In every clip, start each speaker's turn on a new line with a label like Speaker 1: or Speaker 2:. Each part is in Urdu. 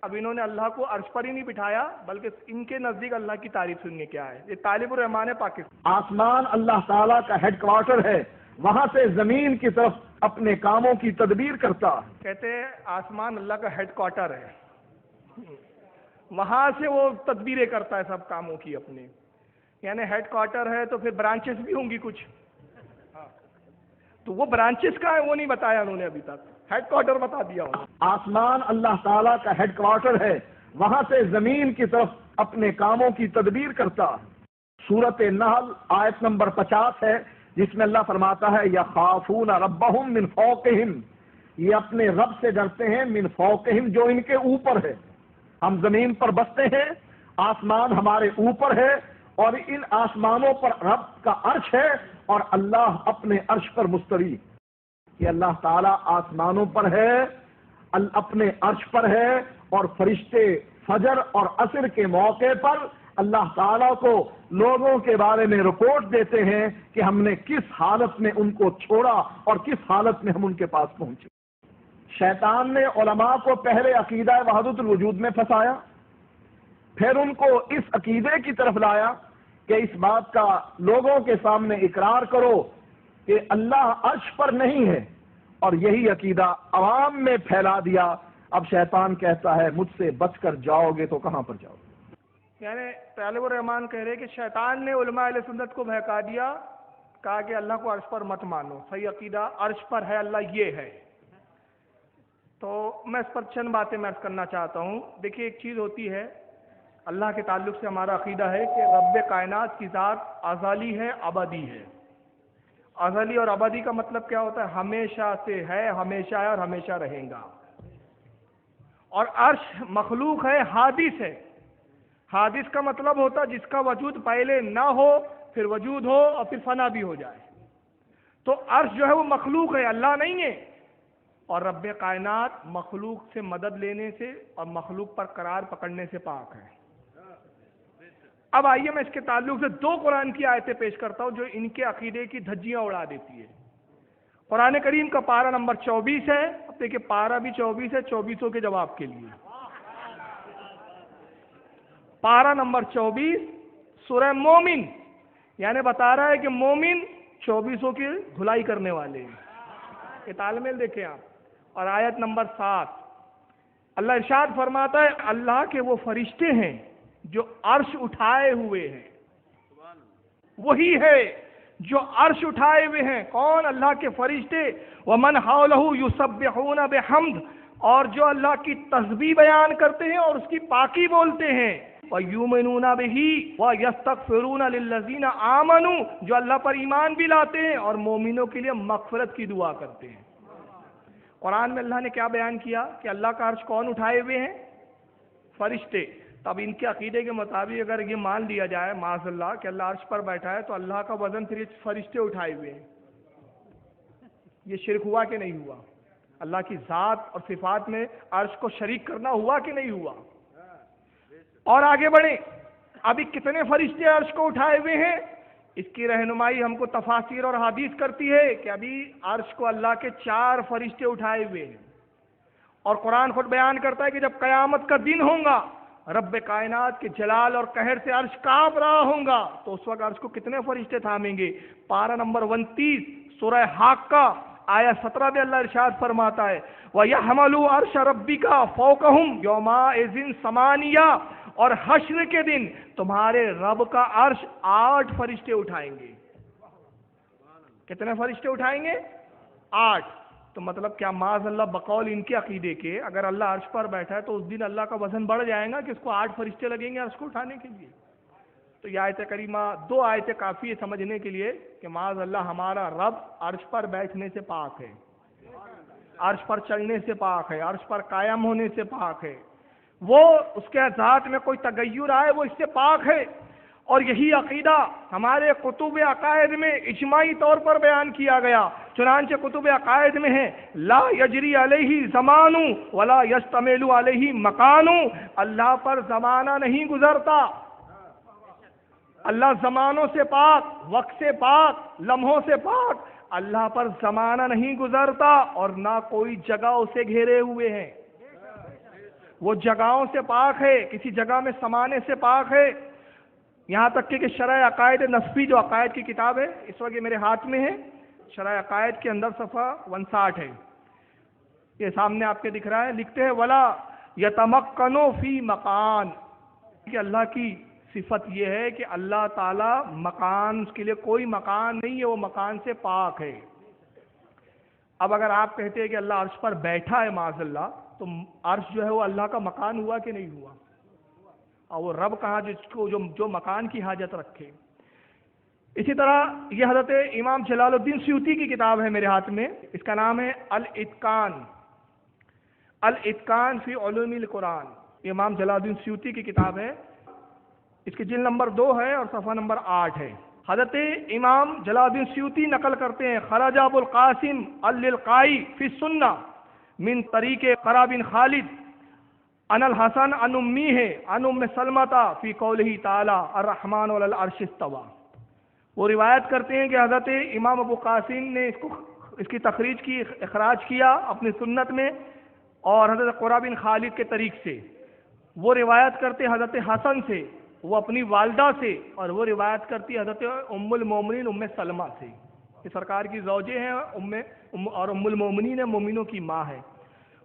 Speaker 1: اب انہوں نے اللہ کو عرش پر ہی نہیں بٹھایا بلکہ ان کے نزدیک اللہ کی تعریف سننے کیا ہے. یہ طالب الرحمان پاکستان.
Speaker 2: آسمان اللہ تعالیٰ کا ہیڈ کوارٹر ہے، وہاں سے زمین کی طرف اپنے کاموں کی تدبیر کرتا ہے.
Speaker 1: کہتے ہیں آسمان اللہ کا ہیڈ کوارٹر ہے، وہاں سے وہ تدبیریں کرتا ہے سب کاموں کی اپنے. یعنی ہیڈ کوارٹر ہے تو پھر برانچز بھی ہوں گی کچھ، تو وہ برانچز کا ہے وہ نہیں بتایا انہوں نے ابھی تک، ہیڈ کوارٹر بتا دیا انہوں نے.
Speaker 2: آسمان اللہ تعالیٰ کا ہیڈ کوارٹر ہے، وہاں سے زمین کی طرف اپنے کاموں کی تدبیر کرتا ہے. سورۃ النحل آیت نمبر 50 ہے، جس میں اللہ فرماتا ہے یخافون ربہم من فوقہم، یہ اپنے رب سے ڈرتے ہیں، من فوقہم جو ان کے اوپر ہے. ہم زمین پر بستے ہیں، آسمان ہمارے اوپر ہے، اور ان آسمانوں پر رب کا عرش ہے، اور اللہ اپنے عرش پر مستوی. یہ اللہ تعالیٰ آسمانوں پر ہے، اپنے عرش پر ہے، اور فرشتے فجر اور عصر کے موقع پر اللہ تعالیٰ کو لوگوں کے بارے میں رپورٹ دیتے ہیں کہ ہم نے کس حالت میں ان کو چھوڑا اور کس حالت میں ہم ان کے پاس پہنچے. شیطان نے علماء کو پہلے عقیدہ وحدت الوجود میں پھنسایا، پھر ان کو اس عقیدے کی طرف لایا کہ اس بات کا لوگوں کے سامنے اقرار کرو کہ اللہ عرش پر نہیں ہے، اور یہی عقیدہ عوام میں پھیلا دیا. اب شیطان کہتا ہے مجھ سے بچ کر جاؤ گے تو کہاں پر جاؤ گے.
Speaker 1: یعنی طالب الرحمان کہہ رہے کہ شیطان نے علماء اہل سنت کو بہکا دیا، کہا کہ اللہ کو عرش پر مت مانو، صحیح عقیدہ عرش پر ہے، اللہ یہ ہے. تو میں اس پر چند باتیں میں عرض کرنا چاہتا ہوں. دیکھیے ایک چیز ہوتی ہے، اللہ کے تعلق سے ہمارا عقیدہ ہے کہ رب کائنات کی ذات ازلی ہے، ابدی ہے. ازلی اور ابدی کا مطلب کیا ہوتا ہے؟ ہمیشہ سے ہے، ہمیشہ ہے اور ہمیشہ رہے گا. اور عرش مخلوق ہے، حادث ہے. حادث کا مطلب ہوتا ہے جس کا وجود پہلے نہ ہو پھر وجود ہو اور پھر فنا بھی ہو جائے. تو عرش جو ہے وہ مخلوق ہے، اللہ نہیں ہے. اور رب کائنات مخلوق سے مدد لینے سے اور مخلوق پر قرار پکڑنے سے پاک ہے. اب آئیے میں اس کے تعلق سے دو قرآن کی آیتیں پیش کرتا ہوں جو ان کے عقیدے کی دھجیاں اڑا دیتی ہے. قرآن کریم کا پارہ نمبر 24 ہے. اب دیکھیں پارہ بھی 24 ہے، 2400 کے جواب کے لیے. پارہ نمبر 24 سورہ مومن، یعنی بتا رہا ہے کہ مومن 2400 کی دھلائی کرنے والے ہیں. یہ تال میل دیکھیں آپ. اور آیت نمبر 7 اللہ ارشاد فرماتا ہے اللہ کے وہ فرشتے ہیں جو عرش اٹھائے ہوئے ہیں. وہی ہے جو عرش اٹھائے ہوئے ہیں. کون؟ اللہ کے فرشتے. وَمَنْ حَوْلَهُ يُسَبِّحُونَ بِحَمْدٍ، اور جو اللہ کی تسبیح بیان کرتے ہیں اور اس کی پاکی بولتے ہیں. وَيُؤْمِنُونَ بِهِ وَيَسْتَغْفِرُونَ لِلَّذِينَ آمَنُوا، جو اللہ پر ایمان بھی لاتے ہیں اور مومنوں کے لیے مغفرت کی دعا کرتے ہیں. قرآن میں اللہ نے کیا بیان کیا کہ اللہ کا عرش کون اٹھائے ہوئے ہیں؟ فرشتے. تب ان کے عقیدے کے مطابق اگر یہ مان لیا جائے معاذ اللہ کہ اللہ عرش پر بیٹھا ہے تو اللہ کا وزن پھر فرشتے اٹھائے ہوئے ہیں. یہ شرک ہوا کہ نہیں ہوا؟ اللہ کی ذات اور صفات میں عرش کو شریک کرنا ہوا کہ نہیں ہوا؟ اور آگے بڑھیں. ابھی کتنے فرشتے عرش کو اٹھائے ہوئے ہیں؟ اس کی رہنمائی ہم کو تفاسیر اور حدیث کرتی ہے کہ ابھی عرش کو اللہ کے 4 فرشتے اٹھائے ہوئے ہیں. اور قرآن خود بیان کرتا ہے کہ جب قیامت کا دن ہوگا رب کائنات کے جلال اور قہر سے عرش کانپ رہا ہوگا تو اس وقت عرش کو کتنے فرشتے تھامیں گے؟ پارہ نمبر 29 سورہ حاقہ آیت 17 میں اللہ ارشاد فرماتا ہے وَيَحْمَلُوا عَرْشَ رَبِّكَ فَوْقَهُمْ يَوْمَئِذٍ ثَمَانِيَةٌ، اور حشر کے دن تمہارے رب کا عرش 8 فرشتے اٹھائیں گے. کتنے فرشتے اٹھائیں گے؟ 8. تو مطلب کیا معاذ اللہ بقول ان کے عقیدے کے اگر اللہ عرش پر بیٹھا ہے تو اس دن اللہ کا وزن بڑھ جائے گا کہ اس کو 8 فرشتے لگیں گے عرش کو اٹھانے کے لیے؟ تو یہ آیت کریمہ 2 آیتیں کافی ہے سمجھنے کے لیے کہ معاذ اللہ ہمارا رب عرش پر بیٹھنے سے پاک ہے، عرش پر چلنے سے پاک ہے، عرش پر قائم ہونے سے پاک ہے. وہ اس کے ذات میں کوئی تغیر آئے وہ اس سے پاک ہے. اور یہی عقیدہ ہمارے کتب عقائد میں اجماعی طور پر بیان کیا گیا. چنانچہ کتب عقائد میں ہے لا یجری علیہ زمان ولا یستعمل علیہ مکان، اللہ پر زمانہ نہیں گزرتا. اللہ زمانوں سے پاک، وقت سے پاک، لمحوں سے پاک. اللہ پر زمانہ نہیں گزرتا اور نہ کوئی جگہ اسے گھیرے ہوئے ہیں. وہ جگہوں سے پاک ہے، کسی جگہ میں سمانے سے پاک ہے، یہاں تک کہ شرح عقائد نصفی جو عقائد کی کتاب ہے اس وقت یہ میرے ہاتھ میں ہے، شرح عقائد کے اندر صفحہ 59 ہے، یہ سامنے آپ کے دکھ رہا ہے، لکھتے ہیں ولا یتمکنو فی مکان، کہ اللہ کی صفت یہ ہے کہ اللہ تعالی مکان، اس کے لیے کوئی مکان نہیں ہے، وہ مکان سے پاک ہے۔ اب اگر آپ کہتے ہیں کہ اللہ عرش پر بیٹھا ہے معاذ اللہ، تو عرش جو ہے وہ اللہ کا مکان ہوا کہ نہیں ہوا؟ اور وہ رب کہاں جس کو جو مکان کی حاجت رکھے۔ اسی طرح یہ حضرت امام جلال الدین سیوطی کی کتاب ہے میرے ہاتھ میں، اس کا نام ہے الاتقان، الاتقان فی علوم القرآن، یہ امام جلال الدین سیوطی کی کتاب ہے، اس کی جلد نمبر 2 ہے اور صفحہ نمبر 8 ہے۔ حضرت امام جلال الدین سیوطی نقل کرتے ہیں خرج ابو القاسم اللقائی فی السنہ من طریق قرہ بن خالد ان الحسن ان امی ہے ان ام سلمۃ فی قولہ تعالی الرحمن علی العرش استوى، وہ روایت کرتے ہیں کہ حضرت امام ابو قاسم نے اس کی تخریج کی، اخراج کیا اپنی سنت میں، اور حضرت قرہ بن خالد کے طریق سے وہ روایت کرتے حضرت حسن سے، وہ اپنی والدہ سے، اور وہ روایت کرتی حضرت ام المومنین ام سلمہ سے، یہ سرکار کی زوجے ہیں اور ام المومنین مومنوں کی ماں ہے۔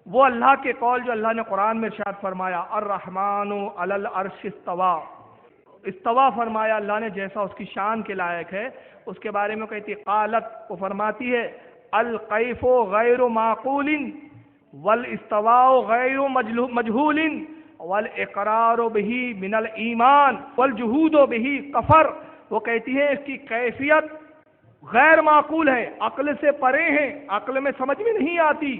Speaker 1: وہ اللہ کے قول جو اللہ نے قرآن میں ارشاد فرمایا الرحمن علی العرش استوى، استوا فرمایا اللہ نے جیسا اس کی شان کے لائق ہے، اس کے بارے میں کہتی قالت، وہ فرماتی ہے الکیف غیر معقول والاستواء غیر مجہول والاقرار به من الایمان والجحود به کفر، وہ کہتی ہے اس کی کیفیت غیر معقول ہے، عقل سے پرے ہیں، عقل میں سمجھ میں نہیں آتی،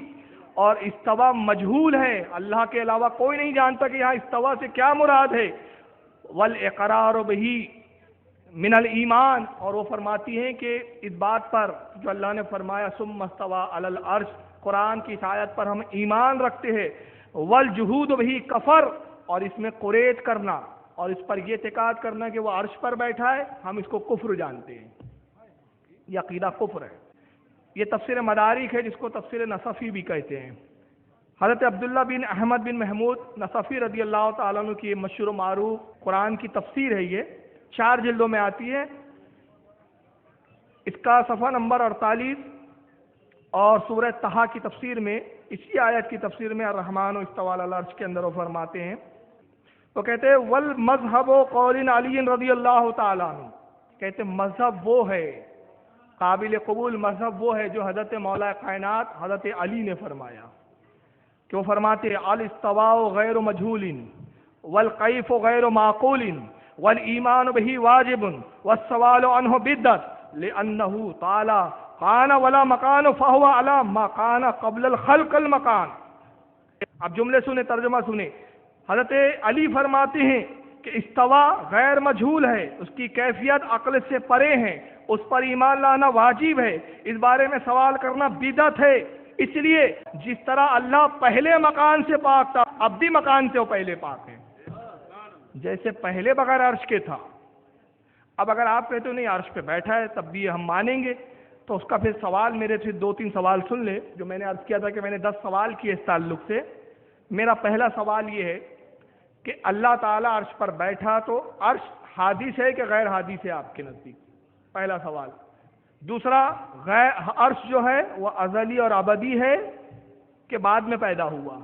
Speaker 1: اور استوا مجہول ہے، اللہ کے علاوہ کوئی نہیں جانتا کہ یہاں استوا سے کیا مراد ہے، والاقرار به من الایمان، اور وہ فرماتی ہیں کہ اس بات پر جو اللہ نے فرمایا ثم استوى علی العرش، قرآن کی اس آیت پر ہم ایمان رکھتے ہیں، والجحود به کفر، اور اس میں قریت کرنا اور اس پر یہ اعتقاد کرنا کہ وہ عرش پر بیٹھا ہے، ہم اس کو کفر جانتے ہیں، یہ عقیدہ کفر ہے۔ یہ تفسیر مدارک ہے جس کو تفسیر نصفی بھی کہتے ہیں۔ حضرت عبداللہ بن احمد بن محمود نصفی رضی اللہ تعالیٰ عنہ کی مشہور و معروف قرآن کی تفسیر ہے، یہ 4 جلدوں میں آتی ہے، اس کا صفحہ نمبر 48 اور سورہ طہ کی تفسیر میں، اسی آیت کی تفسیر میں الرحمن استوى علی العرش کے اندر وہ فرماتے ہیں، وہ کہتے ہیں والمذہب قول علی رضی اللہ تعالیٰ عنہ، کہتے ہیں مذہب وہ ہے، قابل قبول مذہب وہ ہے جو حضرت مولا کائنات حضرت علی نے فرمایا، کہ وہ فرماتے ہیں الاستواء غیر مجہول والکیف غیر معقول والایمان به واجب والسوال عنہ بدعت لانہ تعالی کان ولا مکان فہو علی ما کان قبل الخلق المکان۔ اب جملے سنیں، ترجمہ سنیں، حضرت علی فرماتے ہیں کہ استوا غیر مجہول ہے، اس کی کیفیت عقل سے پرے ہیں، اس پر ایمان لانا واجب ہے، اس بارے میں سوال کرنا بدعت ہے، اس لیے جس طرح اللہ پہلے مکان سے پاک تھا اب بھی مکان سے وہ پہلے پاک ہے، جیسے پہلے بغیر عرش کے تھا۔ اب اگر آپ کہتے ہو نہیں عرش پہ بیٹھا ہے تب بھی ہم مانیں گے، تو اس کا پھر سوال میرے سے 2-3 سوال سن لے، جو میں نے عرض کیا تھا کہ میں نے 10 سوال کیے اس تعلق سے۔ میرا پہلا سوال یہ ہے کہ اللہ تعالیٰ عرش پر بیٹھا تو عرش حادث ہے کہ غیر حادث ہے آپ کے نزدیک؟ پہلا سوال۔ دوسرا، عرش جو ہے وہ ازلی اور ابدی ہے کہ بعد میں پیدا ہوا؟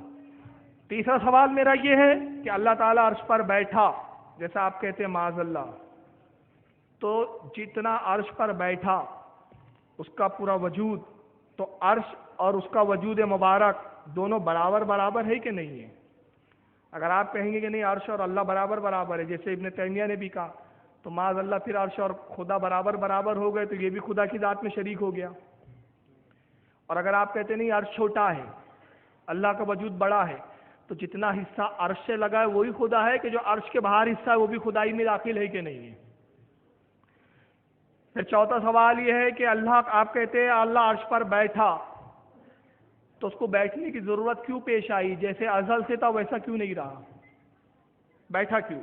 Speaker 1: تیسرا سوال میرا یہ ہے کہ اللہ تعالیٰ عرش پر بیٹھا جیسا آپ کہتے ہیں معاذ اللہ، تو جتنا عرش پر بیٹھا اس کا پورا وجود، تو عرش اور اس کا وجود مبارک دونوں برابر برابر ہے کہ نہیں ہے؟ اگر آپ کہیں گے کہ نہیں عرش اور اللہ برابر برابر ہے، جیسے ابن تیمیہ نے بھی کہا، تو معاذ اللہ پھر عرش اور خدا برابر برابر ہو گئے، تو یہ بھی خدا کی ذات میں شریک ہو گیا۔ اور اگر آپ کہتے نہیں عرش چھوٹا ہے، اللہ کا وجود بڑا ہے، تو جتنا حصہ عرش سے لگا ہے وہی خدا ہے کہ جو عرش کے باہر حصہ ہے وہ بھی خدائی میں داخل ہے کہ نہیں ہے؟ پھر چوتھا سوال یہ ہے کہ اللہ، آپ کہتے ہیں اللہ عرش پر بیٹھا، تو اس کو بیٹھنے کی ضرورت کیوں پیش آئی؟ جیسے ازل سے تھا ویسا کیوں نہیں رہا؟ بیٹھا کیوں؟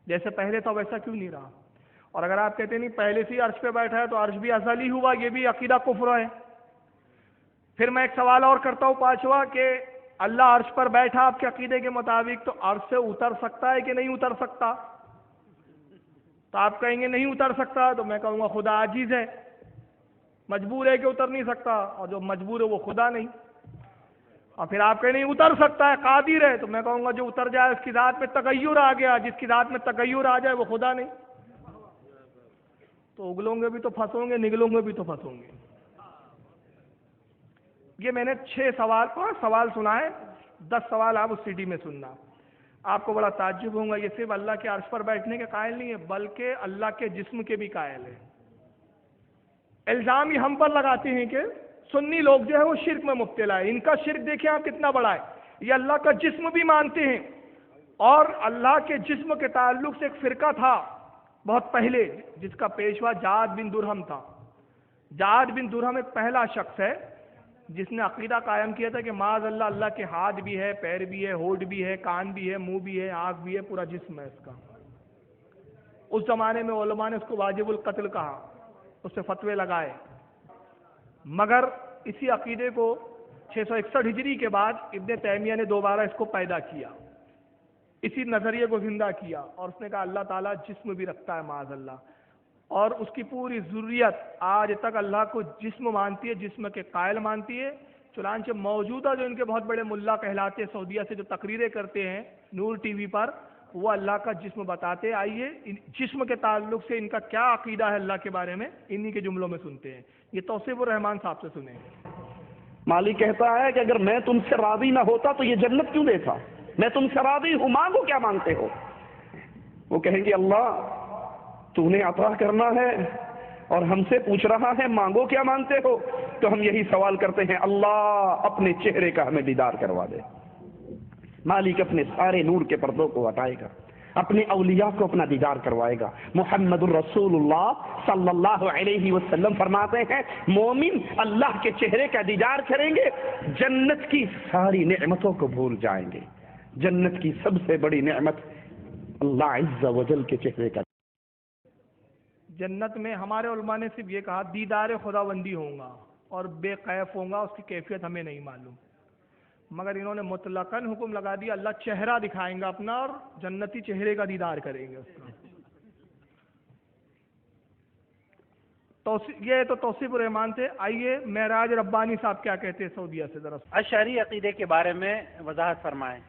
Speaker 1: جیسے پہلے تھا ویسا کیوں نہیں رہا؟ اور اگر آپ کہتے نہیں پہلے سے ہی عرش پہ بیٹھا ہے تو عرش بھی ازلی ہوا، یہ بھی عقیدہ کفر ہے۔ پھر میں ایک سوال اور کرتا ہوں، پانچواں، کہ اللہ عرش پر بیٹھا آپ کے عقیدے کے مطابق، تو عرش سے اتر سکتا ہے کہ نہیں اتر سکتا؟ تو آپ کہیں گے نہیں اتر سکتا، تو میں کہوں گا خدا عاجز ہے، مجبور ہے کہ اتر نہیں سکتا، اور جو مجبور ہے وہ خدا نہیں۔ اور پھر آپ کہیں نہیں اتر سکتا ہے، قادر ہے، تو میں کہوں گا جو اتر جائے اس کی ذات میں تغیر آ گیا، جس کی ذات میں تغیر آ جائے وہ خدا نہیں۔ تو اگلوں گے بھی تو پھنسوں گے، نگلوں گے بھی تو پھنسوں گے۔ یہ میں نے 5 سوال سنا ہے، 10 سوال آپ اس سٹی میں سننا۔ آپ کو بڑا تعجب ہوگا، یہ صرف اللہ کے عرش پر بیٹھنے کے قائل نہیں ہے، بلکہ اللہ کے جسم کے بھی قائل ہے۔ الزام یہ ہم پر لگاتے ہیں کہ سنی لوگ جو ہے وہ شرک میں مبتلا ہے۔ ان کا شرک دیکھیں آپ کتنا بڑا ہے، یہ اللہ کا جسم بھی مانتے ہیں، اور اللہ کے جسم کے تعلق سے ایک فرقہ تھا بہت پہلے جس کا پیشوا جعد بن درہم تھا۔ جعد بن درہم ایک پہلا شخص ہے جس نے عقیدہ قائم کیا تھا کہ معاذ اللہ، اللہ کے ہاتھ بھی ہے، پیر بھی ہے، ہونٹ بھی ہے، کان بھی ہے، منہ بھی ہے، آنکھ بھی ہے، پورا جسم ہے اس کا۔ اس زمانے میں علماء نے اس کو واجب القتل کہا، اس سے فتوے لگائے، مگر اسی عقیدے کو 661 ہجری کے بعد ابن تیمیہ نے دوبارہ اس کو پیدا کیا، اسی نظریے کو زندہ کیا، اور اس نے کہا اللہ تعالیٰ جسم بھی رکھتا ہے معاذ اللہ، اور اس کی پوری ذریت آج تک اللہ کو جسم مانتی ہے، جسم کے قائل مانتی ہے۔ چنانچہ موجودہ جو ان کے بہت بڑے ملا کہلاتے ہیں سعودیہ سے جو تقریریں کرتے ہیں نور ٹی وی پر، وہ اللہ کا جسم بتاتے ہیں۔ آئیے جسم کے تعلق سے ان کا کیا عقیدہ ہے اللہ کے بارے میں، انہی کے جملوں میں سنتے ہیں۔ یہ توصیف الرحمان صاحب سے سنیں۔
Speaker 3: مالک کہتا ہے کہ اگر میں تم سے راضی نہ ہوتا تو یہ جنت کیوں دیتا؟ میں تم سے راضی ہوں، مانگو کیا مانگتے ہو؟ وہ کہیں گے اللہ تو نے عطا کرنا ہے اور ہم سے پوچھ رہا ہے مانگو کیا مانگتے ہو؟ تو ہم یہی سوال کرتے ہیں اللہ اپنے چہرے کا ہمیں دیدار کروا دے۔ مالک اپنے سارے نور کے پردوں کو ہٹائے گا، اپنے اولیاء کو اپنا دیدار کروائے گا۔ محمد الرسول اللہ صلی اللہ علیہ وسلم فرماتے ہیں مومن اللہ کے چہرے کا دیدار کریں گے، جنت کی ساری نعمتوں کو بھول جائیں گے۔ جنت کی سب سے بڑی نعمت اللہ عز و جل کے چہرے کا۔
Speaker 1: جنت میں ہمارے علماء نے صرف یہ کہا دیدار خداوندی ہوں گا اور بے قیف ہوں گا، اس کی کیفیت ہمیں نہیں معلوم، مگر انہوں نے مطلقاً حکم لگا دیا اللہ چہرہ دکھائیں گا اپنا، اور جنتی چہرے کا دیدار کریں گے اس کا۔ یہ تو توصیف الرحمان تھے۔ آئیے معراج ربانی صاحب کیا کہتے ہیں سعودیہ سے، ذرا
Speaker 4: اشعری عقیدے کے بارے میں وضاحت فرمائیں۔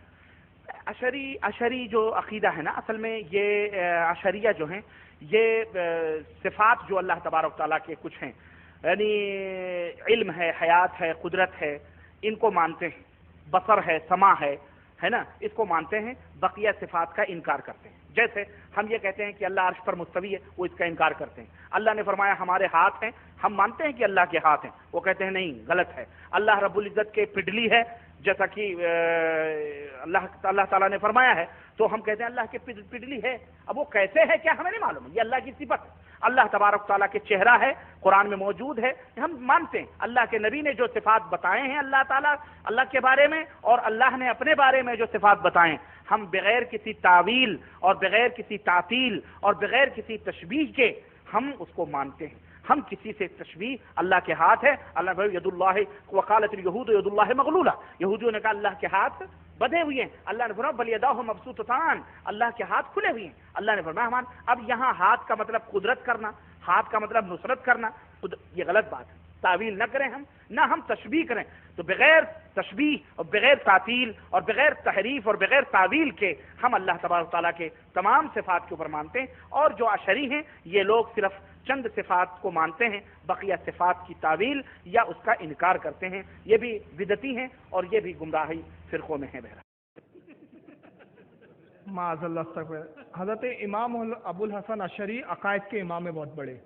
Speaker 4: اشعری جو عقیدہ ہے نا، اصل میں یہ اشعریہ جو ہیں یہ صفات جو اللہ تبارک تعالیٰ کے کچھ ہیں، یعنی علم ہے، حیات ہے، قدرت ہے، ان کو مانتے ہیں، بصر ہے، سماع ہے نا، اس کو مانتے ہیں، بقیہ صفات کا انکار کرتے ہیں۔ جیسے ہم یہ کہتے ہیں کہ اللہ عرش پر مستوی ہے، وہ اس کا انکار کرتے ہیں۔ اللہ نے فرمایا ہمارے ہاتھ ہیں، ہم مانتے ہیں کہ اللہ کے ہاتھ ہیں، وہ کہتے ہیں نہیں، غلط ہے۔ اللہ رب العزت کے پڈلی ہے، جیسا کہ اللہ تعالیٰ نے فرمایا ہے، تو ہم کہتے ہیں اللہ کے پڈلی ہے۔ اب وہ کیسے ہے کیا ہمیں نہیں معلوم، یہ اللہ کی صفت ہے۔ اللہ تبارک تعالیٰ کے چہرہ ہے، قرآن میں موجود ہے، ہم مانتے ہیں۔ اللہ کے نبی نے جو صفات بتائے ہیں اللہ تعالیٰ اللہ کے بارے میں، اور اللہ نے اپنے بارے میں جو صفات بتائے ہیں، ہم بغیر کسی تعویل اور بغیر کسی تعطیل اور بغیر کسی تشبیہ کے ہم اس کو مانتے ہیں۔ ہم کسی سے تشبیہ، اللہ کے ہاتھ ہے، اللہ ید اللہ وقالت الیہود ید اللہ مغلولہ، یہودیوں نے کہا اللہ کے ہاتھ بدھے ہوئے ہیں، اللہ نے فرمایا بل یداہ مبسوطتان، اللہ کے ہاتھ کھلے ہوئے ہیں۔ اللہ نے فرمایا ہمان، اب یہاں ہاتھ کا مطلب قدرت کرنا، ہاتھ کا مطلب نصرت کرنا، یہ غلط بات ہے۔ تعویل نہ کریں ہم، نہ ہم تشبیہ کریں، تو بغیر تشبیہ اور بغیر تعطیل اور بغیر تحریف اور بغیر تعویل کے ہم اللہ تبارک تعالیٰ کے تمام صفات کے اوپر مانتے ہیں۔ اور جو اشعری ہیں یہ لوگ صرف چند صفات کو مانتے ہیں، بقیہ صفات کی تعویل یا اس کا انکار کرتے ہیں، یہ بھی بدعتی ہیں اور یہ بھی گمراہی فرقوں میں ہیں۔ بہرحال
Speaker 1: معاذ اللہ استغفر۔ حضرت امام ابو الحسن اشعری عقائد کے امام ہیں بہت بڑے،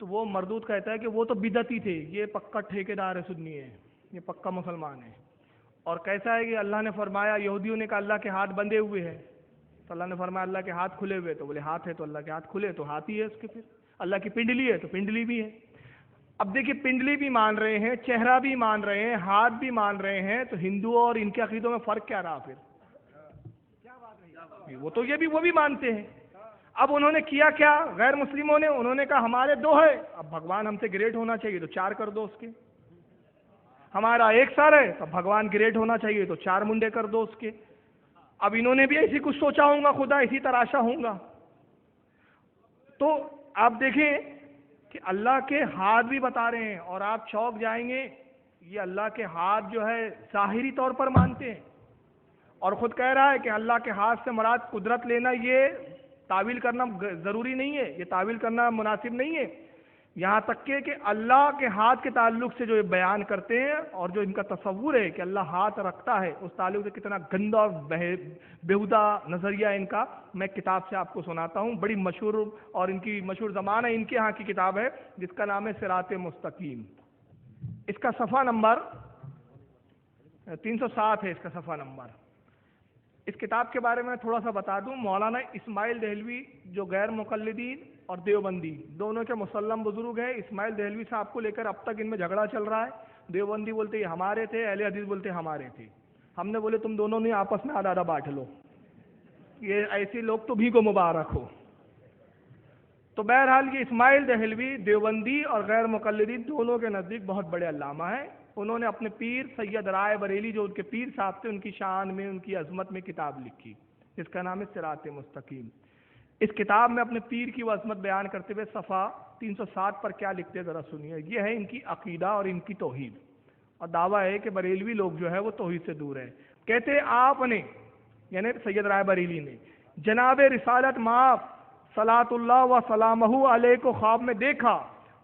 Speaker 1: تو وہ مردود کہتا ہے کہ وہ تو بدعتی تھے، یہ پکا ٹھیکیدار سنی ہے، یہ پکا مسلمان ہے۔ اور کیسا ہے کہ اللہ نے فرمایا، یہودیوں نے کہا اللہ کے ہاتھ بندھے ہوئے ہیں، تو اللہ نے فرمایا اللہ کے ہاتھ کھلے ہوئے، تو بولے ہاتھ ہے تو اللہ کے ہاتھ کھلے تو ہاتھ ہی ہے اس کے، پھر اللہ کی پنڈلی ہے تو پنڈلی بھی ہے۔ اب دیکھیے پنڈلی بھی مان رہے ہیں، چہرہ بھی مان رہے ہیں، ہاتھ بھی مان رہے ہیں، تو ہندوؤں اور ان کے عقیدوں میں فرق کیا رہا؟ پھر وہ بھی مانتے ہیں۔ اب انہوں نے کیا کیا غیر مسلموں نے؟ انہوں نے کہا ہمارے 2 ہے، اب بھگوان ہم سے گریٹ ہونا چاہیے تو 4 کر دو اس کے، ہمارا ایک سر ہے تو بھگوان گریٹ ہونا چاہیے تو 4 منڈے کر دو اس کے. اب انہوں نے بھی ایسی کچھ سوچا ہوں گا, خدا اسی تراشا ہوں گا. تو آپ دیکھیں کہ اللہ کے ہاتھ بھی بتا رہے ہیں, اور آپ چوک جائیں گے, یہ اللہ کے ہاتھ جو ہے ظاہری طور پر مانتے ہیں, اور خود کہہ رہا ہے کہ اللہ کے ہاتھ سے مراد قدرت لینا, یہ تعویل کرنا ضروری نہیں ہے, یہ تعویل کرنا مناسب نہیں ہے. یہاں تک کہ اللہ کے ہاتھ کے تعلق سے جو یہ بیان کرتے ہیں اور جو ان کا تصور ہے کہ اللہ ہاتھ رکھتا ہے, اس تعلق سے کتنا گندا اور بیہودہ نظریہ ان کا, میں کتاب سے آپ کو سناتا ہوں. بڑی مشہور اور ان کی مشہور زبان ہے, ان کے ہاں کی کتاب ہے جس کا نام ہے صراط مستقیم. اس کا صفحہ نمبر 307 ہے, اس کا صفحہ نمبر. اس کتاب کے بارے میں تھوڑا سا بتا دوں. مولانا اسماعیل دہلوی جو غیر مقلدین اور دیوبندی دونوں کے مسلم بزرگ ہیں, اسماعیل دہلوی صاحب کو لے کر اب تک ان میں جھگڑا چل رہا ہے. دیوبندی بولتے یہ ہمارے تھے, اہل حدیث بولتے ہمارے تھے. ہم نے بولے تم دونوں نے آپس میں آدھا آدھا بانٹ لو, یہ ایسے لوگ تو بھی کو مبارک ہو. تو بہرحال یہ اسماعیل دہلوی دیوبندی اور غیر مقلدین دونوں کے نزدیک بہت بڑے علامہ ہیں. انہوں نے اپنے پیر سید رائے بریلی جو ان کے پیر صاحب تھے, ان کی شان میں, ان کی عظمت میں کتاب لکھی جس کا نام ہے صراط مستقیم. اس کتاب میں اپنے پیر کی وہ عظمت بیان کرتے ہوئے صفحہ 307 پر کیا لکھتے ذرا سنیے. یہ ہے ان کی عقیدہ اور ان کی توحید, اور دعویٰ ہے کہ بریلوی لوگ جو ہے وہ توحید سے دور ہے. کہتے آپ نے, یعنی سید رائے بریلی نے, جناب رسالت مآب صلاۃ اللہ و سلامہ علیہ کو خواب میں دیکھا,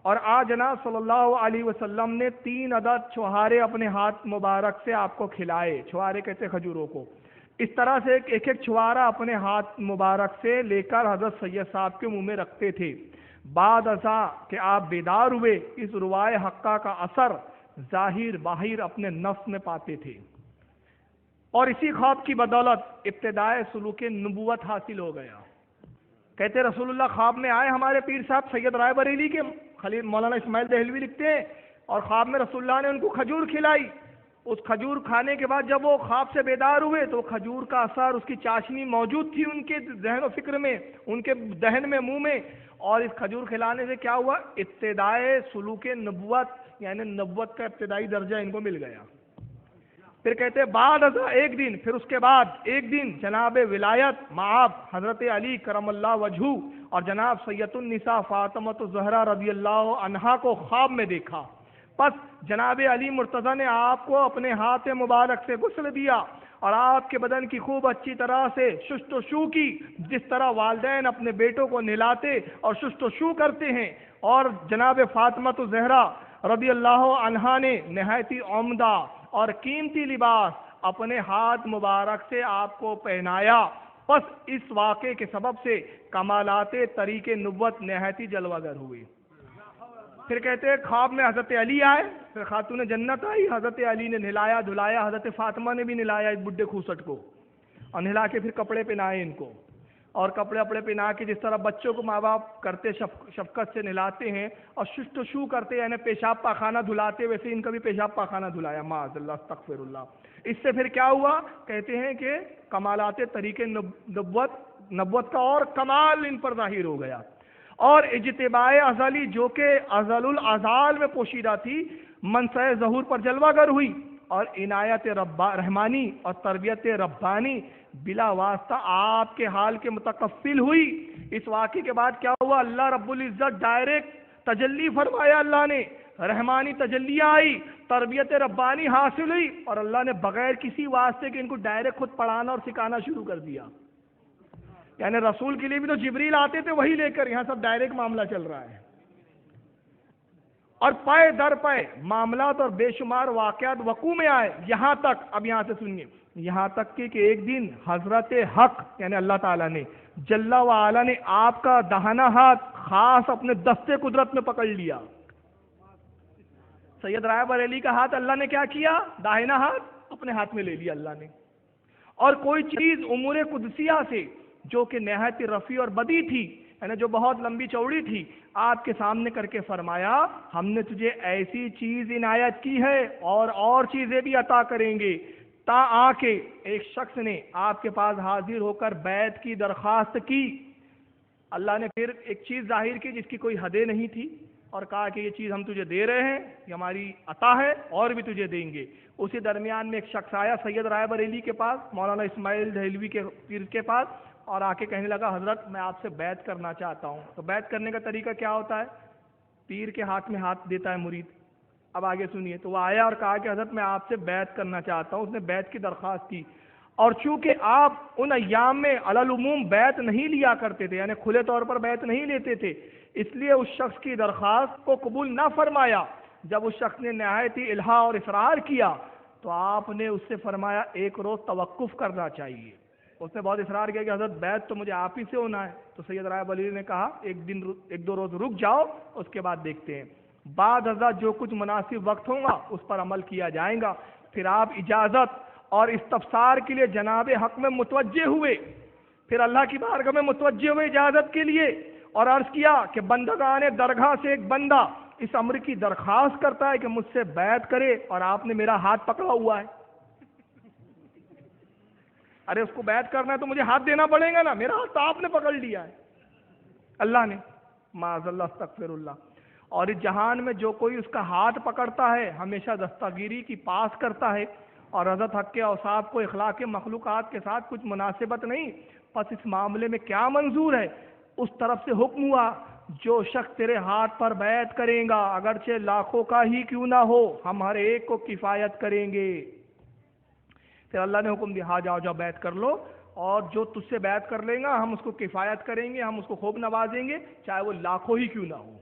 Speaker 1: اور آج جناب صلی اللہ علیہ وسلم نے 3 عدد چھوہارے اپنے ہاتھ مبارک سے آپ کو کھلائے. چھوہارے کہتے کھجوروں کو. اس طرح سے ایک ایک چھوارا اپنے ہاتھ مبارک سے لے کر حضرت سید صاحب کے منہ میں رکھتے تھے. بعد ازاں کہ آپ بیدار ہوئے, اس روائے حقہ کا اثر ظاہر باہر اپنے نفس میں پاتے تھے, اور اسی خواب کی بدولت ابتدائے سلوک نبوت حاصل ہو گیا. کہتے رسول اللہ خواب میں آئے ہمارے پیر صاحب سید رائے بریلی کے خلیل مولانا اسماعیل دہلوی لکھتے ہیں, اور خواب میں رسول اللہ نے ان کو کھجور کھلائی. اس کھجور کھانے کے بعد جب وہ خواب سے بیدار ہوئے تو کھجور کا اثر, اس کی چاشنی موجود تھی ان کے ذہن و فکر میں, ان کے دہن میں, منہ میں, اور اس کھجور کھلانے سے کیا ہوا, ابتدائے سلوک نبوت یعنی نبوت کا ابتدائی درجہ ان کو مل گیا. پھر کہتے ہیں بعد ازاں ایک دن, پھر اس کے بعد ایک دن جناب ولایت مآب حضرت علی کرم اللہ وجہہ اور جناب سید النساء فاطمۃ الزہرا رضی اللہ عنہا کو خواب میں دیکھا. پس جناب علی مرتضیٰ نے آپ کو اپنے ہاتھ مبارک سے غسل دیا اور آپ کے بدن کی خوب اچھی طرح سے شست و شو کی, جس طرح والدین اپنے بیٹوں کو نہلاتے اور شست و شو کرتے ہیں. اور جناب فاطمۃ الزہرا رضی اللہ عنہا نے نہایت عمدہ اور قیمتی لباس اپنے ہاتھ مبارک سے آپ کو پہنایا. پس اس واقعے کے سبب سے کمالات طریق نبوت نہایت جلوہ گر ہوئے. پھر کہتے ہیں خواب میں حضرت علی آئے, پھر خاتون جنت آئی, حضرت علی نے نہلایا دھلایا, حضرت فاطمہ نے بھی نہلایا اس بڈھے کھوسٹ کو, اور نہلا کے پھر کپڑے پہنائے ان کو, اور کپڑے پہنا کے جس طرح بچوں کو ماں باپ کرتے شفقت سے نہلاتے ہیں اور شست و شو کرتے یعنی پیشاب پاخانہ دھلاتے, ویسے ان کا بھی پیشاب پاخانہ دھلایا. معاذ اللہ استغفر اللہ. اس سے پھر کیا ہوا, کہتے ہیں کہ کمالات طریق نبوت کا اور کمال ان پر ظاہر ہو گیا, اور اجتباع ازلی جو کہ ازل الازال میں پوشیدہ تھی منصع ظہور پر جلوہ گر ہوئی, اور عنایت رحمانی اور تربیت ربانی بلا واسطہ آپ کے حال کے متکفل ہوئی. اس واقعے کے بعد کیا ہوا, اللہ رب العزت ڈائریکٹ تجلی فرمایا, اللہ نے رحمانی تجلیہ آئی, تربیت ربانی حاصل ہوئی, اور اللہ نے بغیر کسی واسطے کے ان کو ڈائریکٹ خود پڑھانا اور سکھانا شروع کر دیا. یعنی رسول کے لیے بھی تو جبریل آتے تھے وہی لے کر, یہاں سب ڈائریکٹ معاملہ چل رہا ہے. اور پائے در پائے معاملات اور بے شمار واقعات وقوع میں آئے, یہاں تک, اب یہاں سے سنیے, یہاں تک کہ ایک دن حضرت حق یعنی اللہ تعالیٰ نے جل وعلا نے آپ کا داہنا ہاتھ خاص اپنے دستے قدرت میں پکڑ لیا. سید رائے بریلی کا ہاتھ اللہ نے کیا کیا, داہنا ہاتھ اپنے ہاتھ میں لے لیا اللہ نے, اور کوئی چیز امور قدسیہ سے جو کہ نہایت رفیع اور بدی تھی یعنی جو بہت لمبی چوڑی تھی, آپ کے سامنے کر کے فرمایا ہم نے تجھے ایسی چیز عنایت کی ہے اور چیزیں بھی عطا کریں گے. تا آ کے ایک شخص نے آپ کے پاس حاضر ہو کر بیعت کی درخواست کی. اللہ نے پھر ایک چیز ظاہر کی جس کی کوئی حدیں نہیں تھی, اور کہا کہ یہ چیز ہم تجھے دے رہے ہیں، یہ ہماری عطا ہے، اور بھی تجھے دیں گے۔ اسی درمیان میں ایک شخص آیا سید رائے بریلی کے پاس، مولانا اسماعیل دہلوی کے پیر کے پاس، اور آ کے کہنے لگا حضرت میں آپ سے بیعت کرنا چاہتا ہوں۔ تو بیعت کرنے کا طریقہ کیا ہوتا ہے؟ پیر کے ہاتھ میں ہاتھ دیتا ہے مرید۔ اب آگے سنیے، تو وہ آیا اور کہا کہ حضرت میں آپ سے بیعت کرنا چاہتا ہوں۔ اس نے بیعت کی درخواست کی، اور چونکہ آپ ان ایام میں علی العموم بیعت نہیں لیا کرتے تھے، یعنی کھلے طور پر بیعت نہیں لیتے تھے، اس لیے اس شخص کی درخواست کو قبول نہ فرمایا۔ جب اس شخص نے نہایت ہی الحاح اور اصرار کیا تو آپ نے اس سے فرمایا ایک روز توقف کرنا چاہیے۔ اس نے بہت اصرار کیا کہ حضرت بیعت تو مجھے آپ ہی سے ہونا ہے۔ تو سید رائے بریلی نے کہا ایک دو روز رک جاؤ، اس کے بعد دیکھتے ہیں، بعد حضرت جو کچھ مناسب وقت ہوگا اس پر عمل کیا جائے گا۔ پھر آپ اجازت اور استفسار کے لیے جناب حق میں متوجہ ہوئے، پھر اللہ کی بارگاہ میں متوجہ ہوئے اجازت کے لیے، اور عرض کیا کہ بندگان درگاہ سے ایک بندہ اس امر کی درخواست کرتا ہے کہ مجھ سے بیعت کرے، اور آپ نے میرا ہاتھ پکڑا ہوا ہے۔ ارے اس کو بیعت کرنا ہے تو مجھے ہاتھ دینا پڑے گا نا، میرا ہاتھ تو آپ نے پکڑ لیا ہے، اللہ نے، معاذ اللہ استغفر اللہ۔ اور اس جہان میں جو کوئی اس کا ہاتھ پکڑتا ہے ہمیشہ دستگیری کی پاس کرتا ہے، اور حضرت حق کے اوصاف کو اخلاق مخلوقات کے ساتھ کچھ مناسبت نہیں، پس اس معاملے میں کیا منظور ہے؟ اس طرف سے حکم ہوا جو شخص تیرے ہاتھ پر بیعت کرے گا اگرچہ لاکھوں کا ہی کیوں نہ ہو، ہم ہر ایک کو کفایت کریں گے۔ پھر اللہ نے حکم دیا، ہاں جاؤ بیعت کر لو، اور جو تجھ سے بیعت کر لیں گا ہم اس کو کفایت کریں گے، ہم اس کو خوب نوازیں گے، چاہے وہ لاکھوں ہی کیوں نہ ہو۔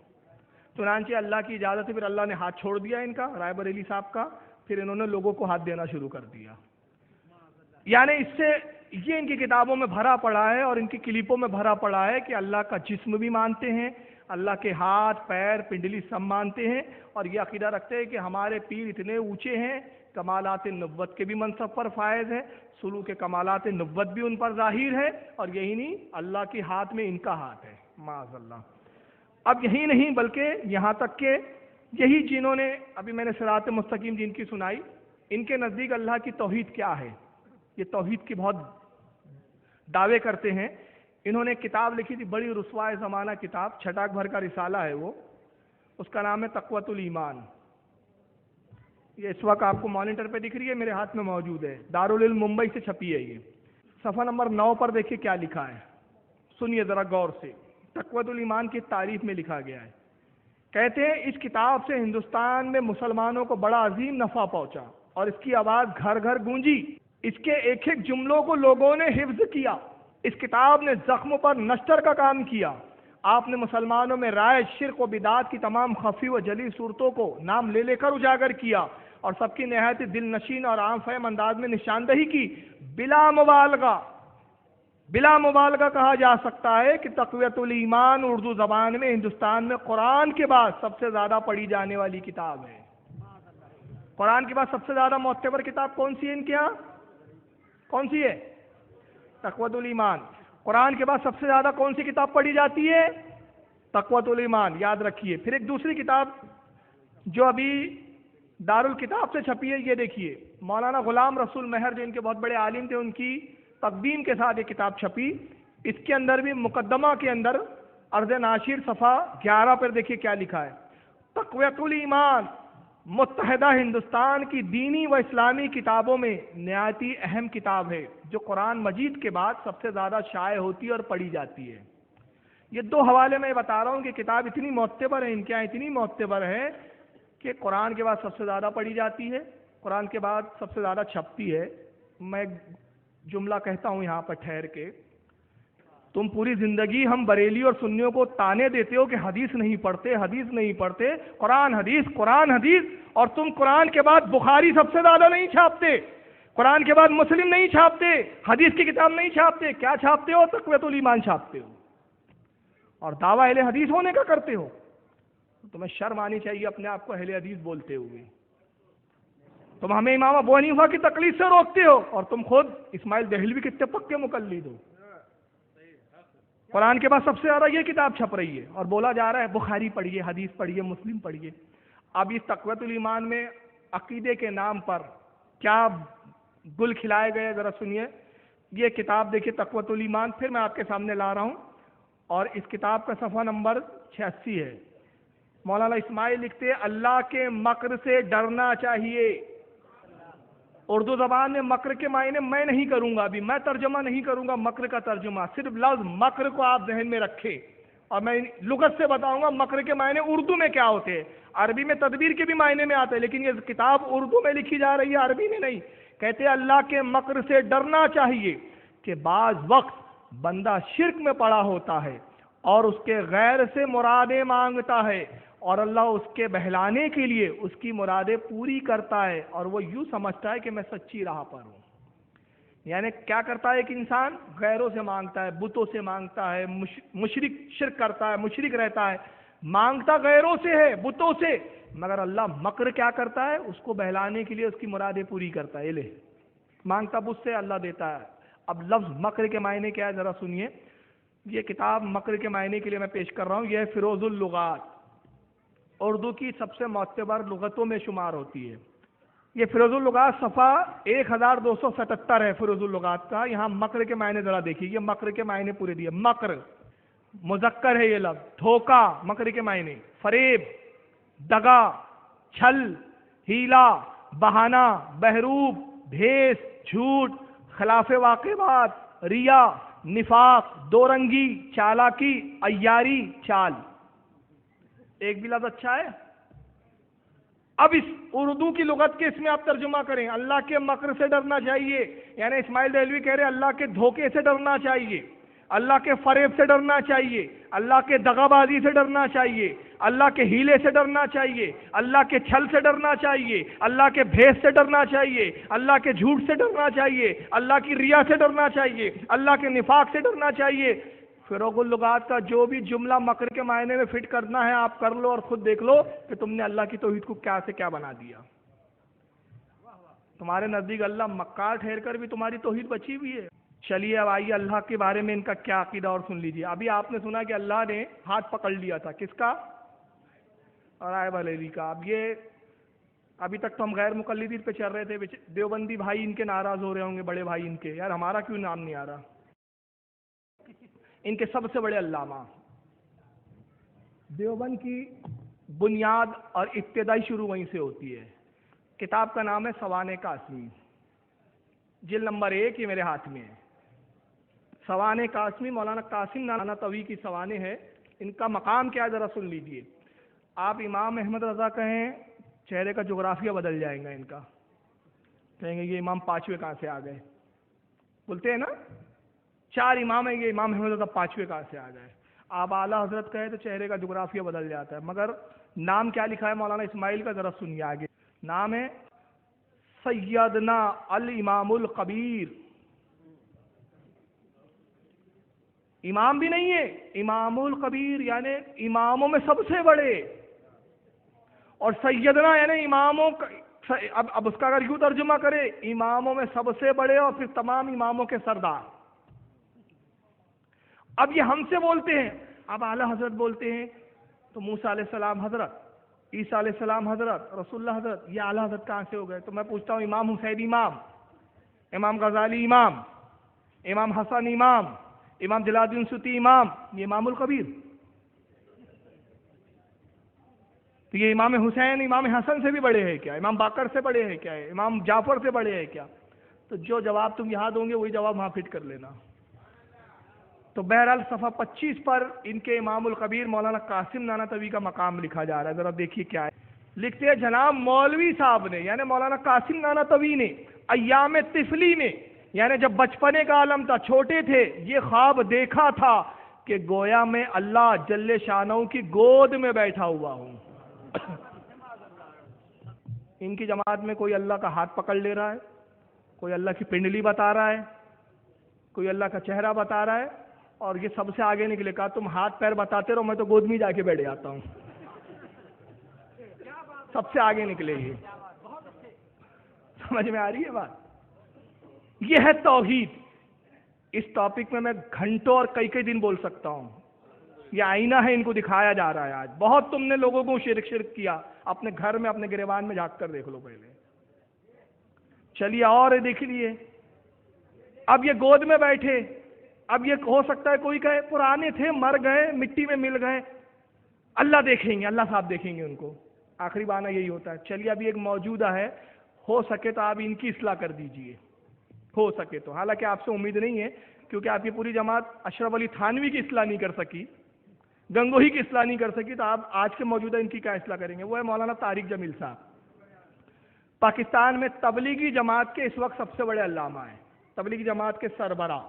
Speaker 1: چنانچہ اللہ کی اجازت سے پھر اللہ نے ہاتھ چھوڑ دیا ان کا، رائے بریلی صاحب کا، پھر انہوں نے لوگوں کو ہاتھ دینا شروع کر دیا۔ یعنی اس سے یہ ان کی کتابوں میں بھرا پڑا ہے اور ان کی کلپوں میں بھرا پڑا ہے کہ اللہ کا جسم بھی مانتے ہیں، اللہ کے ہاتھ پیر پنڈلی سب مانتے ہیں، اور یہ عقیدہ رکھتے ہیں کہ ہمارے پیر اتنے اونچے ہیں، کمالات نبوت کے بھی منصب پر فائز ہیں، سلوک کے کمالات نبوت بھی ان پر ظاہر ہے، اور یہی نہیں اللہ کے ہاتھ میں ان کا ہاتھ ہے، معاذ اللہ۔ اب یہی نہیں بلکہ یہاں تک کہ یہی جنہوں نے ابھی میں نے صراط مستقیم جن کی سنائی، ان کے نزدیک اللہ کی توحید کیا ہے، یہ توحید کی بہت دعوے کرتے ہیں۔ انہوں نے کتاب لکھی تھی، بڑی رسوائے زمانہ کتاب، چھٹاک بھر کا رسالہ ہے وہ، اس کا نام ہے تقویۃ الایمان۔ یہ اس وقت آپ کو مانیٹر پہ دکھ رہی ہے، میرے ہاتھ میں موجود ہے، دارالعلوم ممبئی سے چھپی ہے یہ۔ صفحہ نمبر 9 پر دیکھیے کیا لکھا ہے، سنیے ذرا غور سے۔ تقویۃ الایمان کی تعریف میں لکھا گیا ہے، کہتے ہیں اس کتاب سے ہندوستان میں مسلمانوں کو بڑا عظیم نفع پہنچا، اور اس کی آواز گھر گھر گونجی، اس کے ایک ایک جملوں کو لوگوں نے حفظ کیا، اس کتاب نے زخموں پر نشتر کا کام کیا، آپ نے مسلمانوں میں رائج شرک و بدعات کی تمام خفی و جلی صورتوں کو نام لے لے کر اجاگر کیا، اور سب کی نہایت دل نشین اور عام فہم انداز میں نشاندہی کی۔ بلا مبالغہ کہا جا سکتا ہے کہ تقویۃ الایمان اردو زبان میں ہندوستان میں قرآن کے بعد سب سے زیادہ پڑھی جانے والی کتاب ہے۔ قرآن کے بعد سب سے زیادہ معتبر کتاب کون سی ہے ان کے ہاں؟ کون سی ہے؟ تقویۃ الایمان۔ قرآن کے بعد سب سے زیادہ کون سی کتاب پڑھی جاتی ہے؟ تقویۃ الایمان، یاد رکھیے۔ پھر ایک دوسری کتاب جو ابھی دارالکتاب سے چھپی ہے، یہ دیکھیے، مولانا غلام رسول مہر جو ان کے بہت بڑے عالم تھے، ان کی تقدیم کے ساتھ یہ کتاب چھپی، اس کے اندر بھی مقدمہ کے اندر عرض ناشر صفحہ 11 پر دیکھیے کیا لکھا ہے، تقویۃ الایمان متحدہ ہندوستان کی دینی و اسلامی کتابوں میں نہایت ہی اہم کتاب ہے، جو قرآن مجید کے بعد سب سے زیادہ شائع ہوتی ہے اور پڑھی جاتی ہے۔ یہ دو حوالے میں بتا رہا ہوں کہ کتاب اتنی معتبر ہے، ان کے یہاں اتنی معتبر ہے کہ قرآن کے بعد سب سے زیادہ پڑھی جاتی ہے، قرآن کے بعد سب سے زیادہ چھپتی ہے۔ میں جملہ کہتا ہوں یہاں پر ٹھہر کے، تم پوری زندگی ہم بریلی اور سنیوں کو تانے دیتے ہو کہ حدیث نہیں پڑھتے، حدیث نہیں پڑھتے، قرآن حدیث، اور تم قرآن کے بعد بخاری سب سے زیادہ نہیں چھاپتے، قرآن کے بعد مسلم نہیں چھاپتے، حدیث کی کتاب نہیں چھاپتے، کیا چھاپتے ہو؟ تقویۃ الایمان چھاپتے ہو، اور دعویٰ اہل حدیث ہونے کا کرتے ہو۔ تمہیں شرم آنی چاہیے اپنے آپ کو اہل حدیث بولتے ہوئے۔ تم ہمیں امام ابو حنیفہ کی تقلید سے روکتے ہو، اور تم خود اسماعیل دہلوی کتنے پکے مقلد ہو۔ قرآن کے بعد سب سے زیادہ یہ کتاب چھپ رہی ہے، اور بولا جا رہا ہے بخاری پڑھیے، حدیث پڑھیے، مسلم پڑھیے۔ اب اس تقویۃ الایمان میں عقیدے کے نام پر کیا گل کھلائے گئے، ذرا سنیے۔ یہ کتاب دیکھیے تقویۃ الایمان، پھر میں آپ کے سامنے لا رہا ہوں، اور اس کتاب کا صفحہ نمبر 86 ہے۔ مولانا اسماعیل لکھتے ہیں اللہ کے مکر سے ڈرنا چاہیے. اردو زبان میں مکر کے معنی میں نہیں کروں گا، ابھی میں ترجمہ نہیں کروں گا مکر کا ترجمہ، صرف لفظ مکر کو آپ ذہن میں رکھیں اور میں لغت سے بتاؤں گا مکر کے معنی اردو میں کیا ہوتے ہیں. عربی میں تدبیر کے بھی معنی میں آتے ہیں، لیکن یہ کتاب اردو میں لکھی جا رہی ہے، عربی میں نہیں. کہتے ہیں اللہ کے مکر سے ڈرنا چاہیے کہ بعض وقت بندہ شرک میں پڑا ہوتا ہے اور اس کے غیر سے مرادیں مانگتا ہے اور اللہ اس کے بہلانے کے لیے اس کی مرادیں پوری کرتا ہے اور وہ یوں سمجھتا ہے کہ میں سچی راہ پر ہوں. یعنی کیا کرتا ہے ایک انسان؟ غیروں سے مانگتا ہے، بتوں سے مانگتا ہے، مشرک شرک کرتا ہے، مشرک رہتا ہے، مانگتا غیروں سے ہے، بتوں سے، مگر اللہ مکر کیا کرتا ہے؟ اس کو بہلانے کے لیے اس کی مرادیں پوری کرتا ہے. لے مانگتا بت سے، اللہ دیتا ہے. اب لفظ مکر کے معنی کیا ہے ذرا سنیے. یہ کتاب مکر کے معنی کے لیے میں پیش کر رہا ہوں، یہ ہے فیروز اللغات، اردو کی سب سے معتبر لغتوں میں شمار ہوتی ہے. یہ فیروز اللغات صفحہ 1277 ہے فیروز اللغات کا. یہاں مکر کے معنی ذرا دیکھیے، یہ مکر کے معنی پورے دیے. مکر مذکر ہے، یہ لفظ دھوکہ مکر کے معنی، فریب، دغا، چھل، ہیلا، بہانہ، بہروب، بھیس، جھوٹ، خلاف واقع بات، ریا، نفاق، دو رنگی، چالاکی، عیاری، چال. ایک بھی لفظ اچھا ہے؟ اب اس اردو کی لغت کے اس میں آپ ترجمہ کریں. اللہ کے مکر سے ڈرنا چاہیے، یعنی اسماعیل دہلوی کہہ رہے اللہ کے دھوکے سے ڈرنا چاہیے، اللہ کے فریب سے ڈرنا چاہیے، اللہ کے دغا بازی سے ڈرنا چاہیے، اللہ کے ہیلے سے ڈرنا چاہیے، اللہ کے چھل سے ڈرنا چاہیے، اللہ کے بھیس سے ڈرنا چاہیے، اللہ کے جھوٹ سے ڈرنا چاہیے، اللہ کی ریا سے ڈرنا چاہیے، اللہ کے نفاق سے ڈرنا چاہیے. فروغ اللغات کا جو بھی جملہ مکر کے معنی میں فٹ کرنا ہے آپ کر لو اور خود دیکھ لو کہ تم نے اللہ کی توحید کو کیا سے کیا بنا دیا. تمہارے نزدیک اللہ مکار ٹھہر کر بھی تمہاری توحید بچی ہوئی ہے. چلیے اب آئیے اللہ کے بارے میں ان کا کیا عقیدہ اور سن لیجیے. ابھی آپ نے سنا کہ اللہ نے ہاتھ پکڑ لیا تھا، کس کا؟ رائے بریلی کا. اب یہ ابھی تک تو ہم غیر مقلدین پہ چل رہے تھے، دیوبندی بھائی ان کے ناراض ہو رہے ہوں گے، بڑے بھائی ان کے، یار ہمارا کیوں نام نہیں آ رہا. ان کے سب سے بڑے علامہ، دیوبند کی بنیاد اور ابتدائی شروع وہیں سے ہوتی ہے. کتاب کا نام ہے سوانح قاسمی، جلد نمبر 1 یہ میرے ہاتھ میں ہے. سوانح قاسمی مولانا قاسم نانوتوی کی سوانح ہے. ان کا مقام کیا ہے ذرا سن لیجئے. آپ امام احمد رضا کہیں چہرے کا جغرافیہ بدل جائے گا ان کا، کہیں گے یہ امام پانچویں کہاں سے آ گئے، بولتے ہیں نا 4 امام ہیں، یہ امام احمد رضا پانچویں کہاں سے آ گئے. آپ اعلیٰ حضرت کہے تو چہرے کا جغرافیہ بدل جاتا ہے. مگر نام کیا لکھا ہے مولانا اسماعیل کا ذرا سنیے آگے. نام ہے سیدنا الامام الکبیر. امام بھی نہیں ہے، امام الکبیر یعنی اماموں میں سب سے بڑے، اور سیدنا یعنی اماموں اب اس کا اگر یوں ترجمہ کرے اماموں میں سب سے بڑے اور پھر تمام اماموں کے سردار. اب یہ ہم سے بولتے ہیں، اب اعلیٰ حضرت بولتے ہیں تو موسیٰ علیہ السلام حضرت، عیسیٰ علیہ السلام حضرت، رسول اللہ حضرت، یہ اعلیٰ حضرت کہاں سے ہو گئے؟ تو میں پوچھتا ہوں امام حسین امام، امام غزالی امام، امام حسن امام، امام جلال الدین سیوطی امام، یہ امام الکبیر. تو یہ امام حسین امام حسن سے بھی بڑے ہیں کیا؟ امام باقر سے بڑے ہیں کیا؟ امام جعفر سے بڑے ہیں کیا؟ تو جو جواب تم یہاں دو گے وہی جواب وہاں فٹ کر لینا. تو بہرحال صفحہ 25 پر ان کے امام الکبیر مولانا قاسم نانوتوی کا مقام لکھا جا رہا ہے. ذرا دیکھیے کیا ہے. لکھتے ہیں جناب مولوی صاحب نے یعنی مولانا قاسم نانوتوی نے ایام طفلی میں یعنی جب بچپنے کا عالم تھا، چھوٹے تھے، یہ خواب دیکھا تھا کہ گویا میں اللہ جل شانہ کی گود میں بیٹھا ہوا ہوں. ان کی جماعت میں کوئی اللہ کا ہاتھ پکڑ لے رہا ہے، کوئی اللہ کی پنڈلی بتا رہا ہے، کوئی اللہ کا چہرہ بتا رہا ہے، اور یہ سب سے آگے نکلے. کہا تم ہاتھ پیر بتاتے رہو، میں تو گود میں جا کے بیٹھ جاتا ہوں. سب سے آگے نکلے یہ. سمجھ میں آ رہی ہے بات؟ یہ ہے توحید. اس ٹاپک میں گھنٹوں اور کئی دن بول سکتا ہوں. یہ آئینہ ہے، ان کو دکھایا جا رہا ہے آج. بہت تم نے لوگوں کو شرک کیا. اپنے گھر میں اپنے گریبان میں جھانک کر دیکھ لو پہلے. چلیے اور دیکھ لیے. اب یہ گود میں بیٹھے. اب یہ ہو سکتا ہے کوئی کہے پرانے تھے، مر گئے، مٹی میں مل گئے. اللہ دیکھیں گے، اللہ صاحب دیکھیں گے ان کو. آخری بہانہ یہی ہوتا ہے. چلیے ابھی ایک موجودہ ہے، ہو سکے تو آپ ان کی اصلاح کر دیجئے، ہو سکے تو. حالانکہ آپ سے امید نہیں ہے کیونکہ آپ کی پوری جماعت اشرف علی تھانوی کی اصلاح نہیں کر سکی، گنگوہی کی اصلاح نہیں کر سکی، تو آپ آج کے موجودہ ان کی کیا اصلاح کریں گے؟ وہ ہے مولانا طارق جمیل صاحب. پاکستان میں تبلیغی جماعت کے اس وقت سب سے بڑے علامہ ہیں، تبلیغی جماعت کے سربراہ.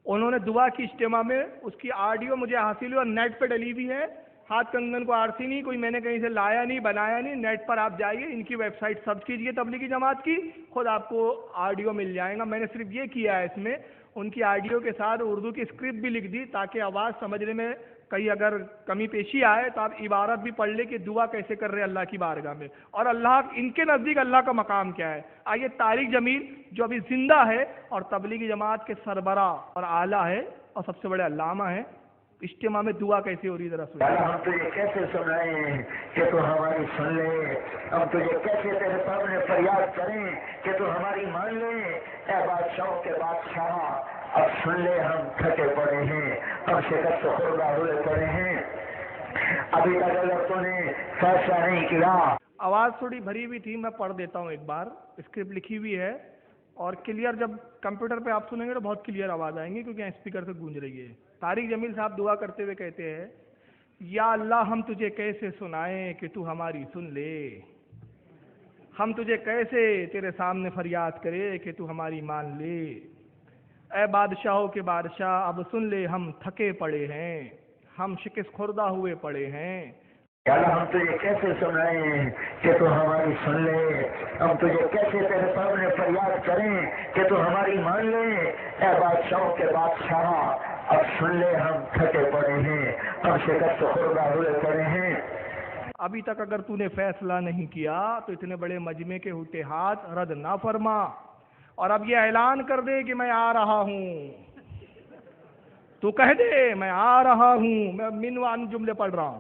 Speaker 1: انہوں نے دعا کی اجتماع میں، اس کی آڈیو مجھے حاصل ہوئی اور نیٹ پہ ڈلی ہوئی ہے. ہاتھ کنگن کو آرسی نہیں، کوئی میں نے کہیں سے لایا نہیں، بنایا نہیں. نیٹ پر آپ جائیے، ان کی ویب سائٹ سرچ کیجئے تبلیغی جماعت کی، خود آپ کو آڈیو مل جائے گا. میں نے صرف یہ کیا ہے، اس میں ان کی آڈیو کے ساتھ اردو کی اسکرپٹ بھی لکھ دی تاکہ آواز سمجھنے میں کہیں اگر کمی پیشی آئے تو آپ عبارت بھی پڑھ لیں کہ دعا کیسے کر رہے اللہ کی بارگاہ میں، اور اللہ ان کے نزدیک اللہ کا مقام کیا ہے. آئیے طارق جمیل جو ابھی زندہ ہے اور تبلیغی جماعت کے سربراہ اور اعلیٰ ہے اور سب سے بڑے علامہ ہیں، اجتماع میں دعا کیسے ہو رہی ذرا سنیں.
Speaker 5: ہم تجھے کیسے سنائیں کہ تو ہماری سن لے، ہم تجھے کیسے تیرے سامنے فریاد کریں کہ تو ہماری مان لے. اے بادشاہوں کے بادشاہ اب سن لے، ہم تھکے پڑے ہیں، ہم شکست خوردہ ہوئے پڑے ہیں. ابھی تک اگر تو نے فیصلہ نہیں کیا.
Speaker 1: آواز تھوڑی بھری ہوئی تھی، میں پڑھ دیتا ہوں ایک بار. اسکرپٹ لکھی ہوئی ہے اور کلیئر، جب کمپیوٹر پہ آپ سنیں گے تو بہت کلیئر آواز آئیں گی کیونکہ اسپیکر سے گونج رہی ہے. طارق جمیل صاحب دعا کرتے ہوئے کہتے ہیں، یا اللہ ہم تجھے کیسے سنائیں کہ تو ہماری سن لے، ہم تجھے کیسے تیرے سامنے فریاد کرے کہ تو ہماری مان لے. اے بادشاہوں کے بادشاہ اب سن لے، ہم تھکے پڑے ہیں، ہم شکست خوردہ ہوئے پڑے ہیں.
Speaker 5: یا اللہ ہم تجھے کیسے سنائیں کہ تو ہماری سن لے، ہم تجھے کیسے تیرے سامنے فریاد کریں کہ تو ہماری مان لے. اے بادشاہوں کے بادشاہ اب سن لے، ہم تھکے پڑے ہیں، ہم شکست خوردہ ہوئے پڑے ہیں.
Speaker 1: ابھی تک اگر تو نے فیصلہ نہیں کیا تو اتنے بڑے مجمع کے ہوتے ہاتھ رد نہ فرما، اور اب یہ اعلان کر دے کہ میں آ رہا ہوں. تو کہہ دے میں آ رہا ہوں. میں منوان جملے پڑھ رہا ہوں.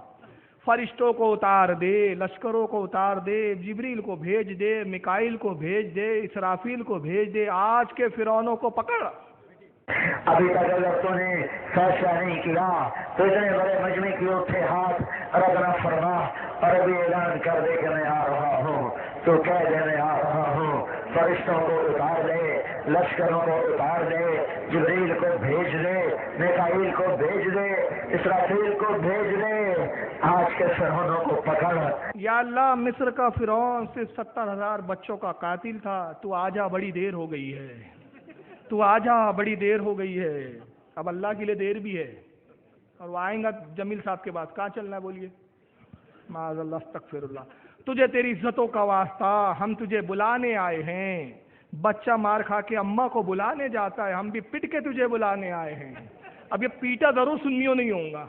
Speaker 1: فرشتوں کو اتار دے، لشکروں کو اتار دے، جبریل کو بھیج دے، میکائیل کو بھیج دے، اسرافیل کو بھیج دے، آج کے فرعونوں کو پکڑ.
Speaker 5: ابھی تک اگر تو نے فیصلہ نہیں کیا تو اتنے بڑے مجمع کی اٹھے ہاتھ رد نہ فرما، اور ابھی اعلان کر دے کہ میں آ رہا ہوں. تو کہہ دے میں آ رہا ہوں. فرشتوں کو اتار دے، لشکروں کو اتار دے، جبریل کو بھیج دے، میکائیل کو بھیج دے، اسرافیل کو بھیج دے، آج کے فرعونوں کو پکڑ.
Speaker 1: یا اللہ مصر کا فرعون صرف 70,000 بچوں کا قاتل تھا، تو آجا بڑی دیر ہو گئی ہے، تو آجا بڑی دیر ہو گئی ہے. اب اللہ کے لیے دیر بھی ہے، اور وہ آئیں گا جمیل صاحب کے بعد. کہاں چلنا ہے بولیے؟ معاذ اللہ استغفر اللہ. تجھے تیری عزتوں کا واسطہ، ہم تجھے بلانے آئے ہیں. بچہ مار کھا کے اماں کو بلانے جاتا ہے، ہم بھی پٹ کے تجھے بلانے آئے ہیں. اب یہ پیٹا ضرور سنیوں نہیں ہوں گا.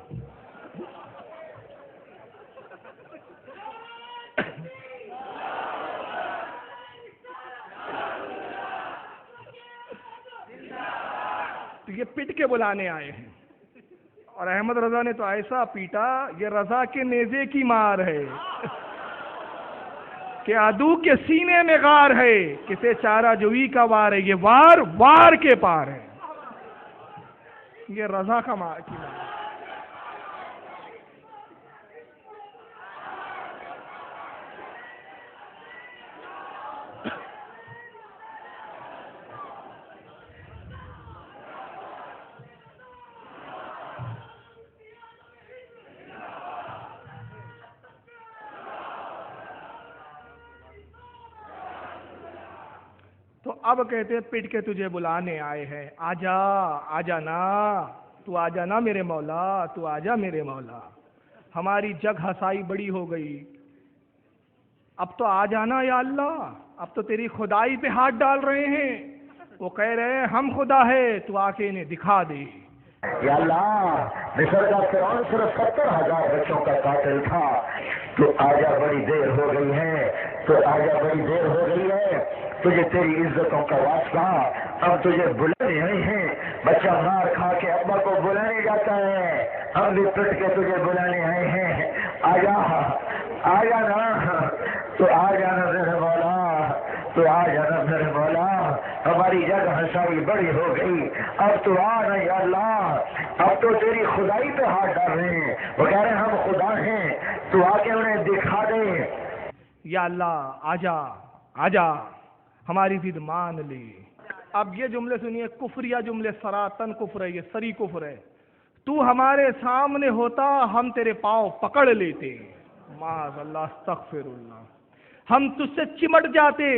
Speaker 1: تو یہ پٹ کے بلانے آئے ہیں. اور احمد رضا نے تو ایسا پیٹا، یہ رضا کے نیزے کی مار ہے کہ عدو کے سینے میں غار ہے، کسے چارہ جوئی کا وار ہے. یہ وار وار کے پار ہے، یہ رضا کا مار کی مار. تو اب کہتے ہیں پٹ کے تجھے بلانے آئے ہیں. آجا آجا نا، تو آجا نا میرے مولا، تو آجا میرے مولا. ہماری جگ ہسائی بڑی ہو گئی، اب تو آ جانا یا اللہ. اب تو تیری خدائی پہ ہاتھ ڈال رہے ہیں. وہ کہہ رہے ہیں ہم خدا ہے، تو آ کے انہیں دکھا دے.
Speaker 5: یا اللہ مصر کا فرعون صرف 70,000 بچوں کا قاتل تھا، تو آجا بڑی دیر ہو گئی ہے، تو آجا بڑی دیر ہو گئی ہے. تجھے تیری عزتوں کا واسطہ، ہم تجھے بلانے آئے ہیں. بچہ مار کھا کے ابا کو بلانے جاتا ہے، ہم بھی پٹ کے تجھے بلانے آئے ہیں. آجا آجا نا، تو آ جانا میرے مولا، تو آ جانا میرے مولا. ہماری جگ ہنسائی بڑی ہو گئی، اب تو آ نا یا اللہ، اب تو تیری خدائی پہ ہاتھ ڈال رہے ہیں، وہ کہہ رہے ہیں ہم خدا ہیں، تو آ کے انہیں دکھا دے۔
Speaker 1: یا اللہ آجا آجا ہماری ضد مان لے۔ اب یہ جملے سنیے، کفریہ جملے، سراتن کفر ہے، یہ سری کفر ہے۔ تو ہمارے سامنے ہوتا ہم تیرے پاؤں پکڑ لیتے، معاذ اللہ، استغفر اللہ، ہم تجھ سے چمٹ جاتے،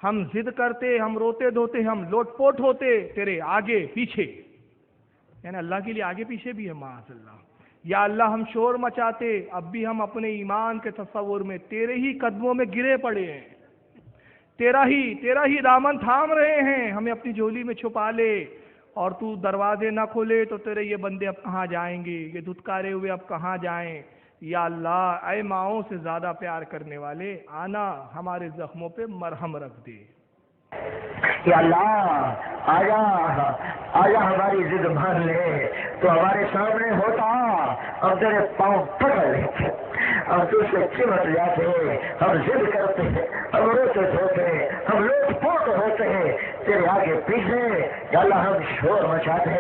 Speaker 1: ہم ضد کرتے، ہم روتے دھوتے، ہم لوٹ پوٹ ہوتے تیرے آگے پیچھے، یعنی اللہ کے لیے آگے پیچھے بھی ہے، معاذ اللہ۔ یا اللہ ہم شور مچاتے، اب بھی ہم اپنے ایمان کے تصور میں تیرے ہی قدموں میں گرے پڑے ہیں، تیرا ہی دامن تھام رہے ہیں، ہمیں اپنی جھولی میں چھپا لے، اور تو دروازے نہ کھولے تو تیرے یہ بندے اب کہاں جائیں گے، یہ دھتکارے ہوئے اب کہاں جائیں۔ یا اللہ اے ماؤں سے زیادہ پیار کرنے والے، آنا ہمارے زخموں پہ مرہم رکھ دے۔
Speaker 5: یا اللہ آجا آجا ہماری ضد مان لے، تو ہمارے سامنے ہوتا ہم تیرے پاؤں پکڑ لیتے، ہم تجھ سے چمٹ جاتے، ہم ضد کرتے، ہم روتے دھوتے، ہم لوٹ پوٹ ہوتے تیرے آگے پیچھے۔ یا اللہ ہم شور مچاتے،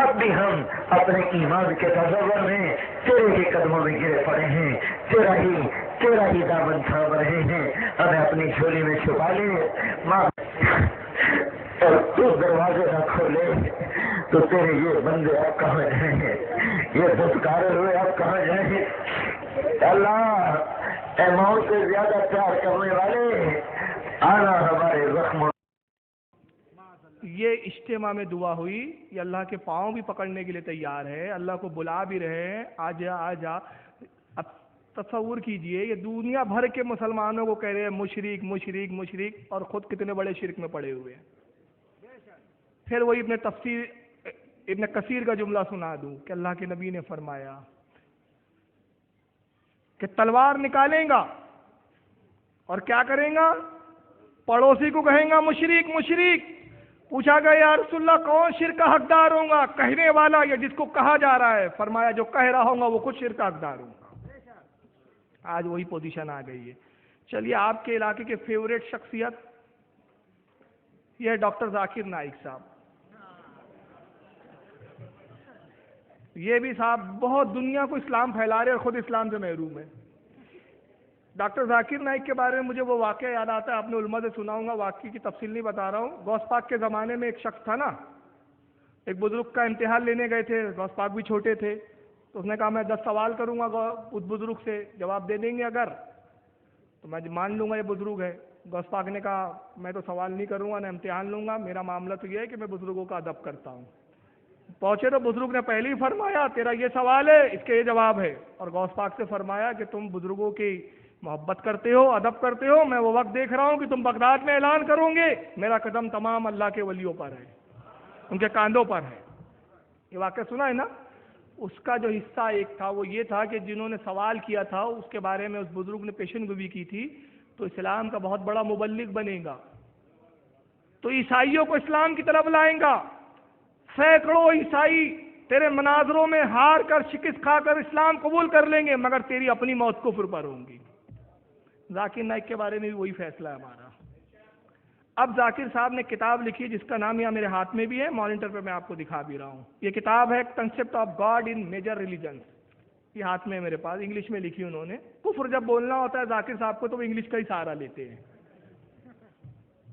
Speaker 5: اب بھی ہم اپنے ایمان کے تصور میں تیرے ہی قدموں میں گرے پڑے ہیں، تیرا ہی دامن تھام رہے ہیں، ہمیں اپنی جھولی میں چھپا لے ماں، اور تو دروازے نہ کھولے تو تیرے یہ بندے اب کہاں جائیں گے، یہ دھتکارے ہوئے اب کہاں جائیں گے۔ اللہ اے موت سے زیادہ پیار کرنے والے، آنا ہمارے زخموں۔
Speaker 1: یہ اجتماع میں دعا ہوئی، یہ اللہ کے پاؤں بھی پکڑنے کے لیے تیار ہے، اللہ کو بلا بھی رہے ہیں، آجا آجا۔ اب تصور کیجئے یہ دنیا بھر کے مسلمانوں کو کہہ رہے ہیں مشرک مشرک مشرک، اور خود کتنے بڑے شرک میں پڑے ہوئے ہیں۔ پھر وہی ابن کثیر کا جملہ سنا دوں کہ اللہ کے نبی نے فرمایا کہ تلوار نکالیں گا اور کیا کریں گا، پڑوسی کو کہیں گا مشرک مشرک۔ پوچھا گیا یا رسول اللہ کون شرک کا حقدار ہوں گا، کہنے والا یا جس کو کہا جا رہا ہے؟ فرمایا جو کہہ رہا ہوں گا وہ خود شرک کا حقدار ہوں گا۔ آج وہی پوزیشن آ گئی ہے۔ چلیے آپ کے علاقے کے فیوریٹ شخصیت یہ ہے ڈاکٹر ذاکر نائک صاحب۔ یہ بھی صاحب بہت دنیا کو اسلام پھیلا رہے اور خود اسلام سے محروم ہے۔ ڈاکٹر ذاکر نائک کے بارے میں مجھے وہ واقعہ یاد آتا ہے، آپ نے علماء سے سنا ہوگا، واقعے کی تفصیل نہیں بتا رہا ہوں۔ غوث پاک کے زمانے میں ایک شخص تھا نا، ایک بزرگ کا امتحان لینے گئے تھے، غوث پاک بھی چھوٹے تھے، تو اس نے کہا میں 10 سوال کروں گا، اس بزرگ سے جواب دے دیں گے اگر تو میں مان لوں گا یہ بزرگ ہے۔ غوث پاک نے کہا میں تو سوال نہیں کروں گا نہ امتحان لوں گا، میرا معاملہ تو یہ ہے کہ میں بزرگوں کا ادب کرتا ہوں۔ پہنچے تو بزرگ نے پہلے ہی فرمایا تیرا یہ سوال ہے، اس کے یہ جواب ہے، اور غوث پاک سے فرمایا کہ تم بزرگوں کی محبت کرتے ہو، ادب کرتے ہو، میں وہ وقت دیکھ رہا ہوں کہ تم بغداد میں اعلان کرو گے میرا قدم تمام اللہ کے ولیوں پر ہے، ان کے کاندھوں پر ہے۔ یہ واقعہ سنا ہے نا؟ اس کا جو حصہ ایک تھا وہ یہ تھا کہ جنہوں نے سوال کیا تھا اس کے بارے میں اس بزرگ نے پیشن گوئی کی تھی تو اسلام کا بہت بڑا مبلغ بنے گا، تو عیسائیوں کو اسلام کی طرف لائیں گا، سینکڑوں عیسائی تیرے مناظروں میں ہار کر شکست کھا کر اسلام قبول کر لیں گے، مگر تیری اپنی موت کفر پر ہوں گی۔ ذاکر نائک کے بارے میں بھی وہی فیصلہ ہے ہمارا۔ اب ذاکر صاحب نے کتاب لکھی جس کا نام یہاں میرے ہاتھ میں بھی ہے، مانیٹر پہ میں آپ کو دکھا بھی رہا ہوں۔ یہ کتاب ہے concept of God in major religions, یہ ہاتھ میں میرے پاس، انگلش میں لکھی انہوں نے۔ کفر جب بولنا ہوتا ہے ذاکر صاحب کو تو وہ انگلش کا ہی سہارا لیتے ہیں،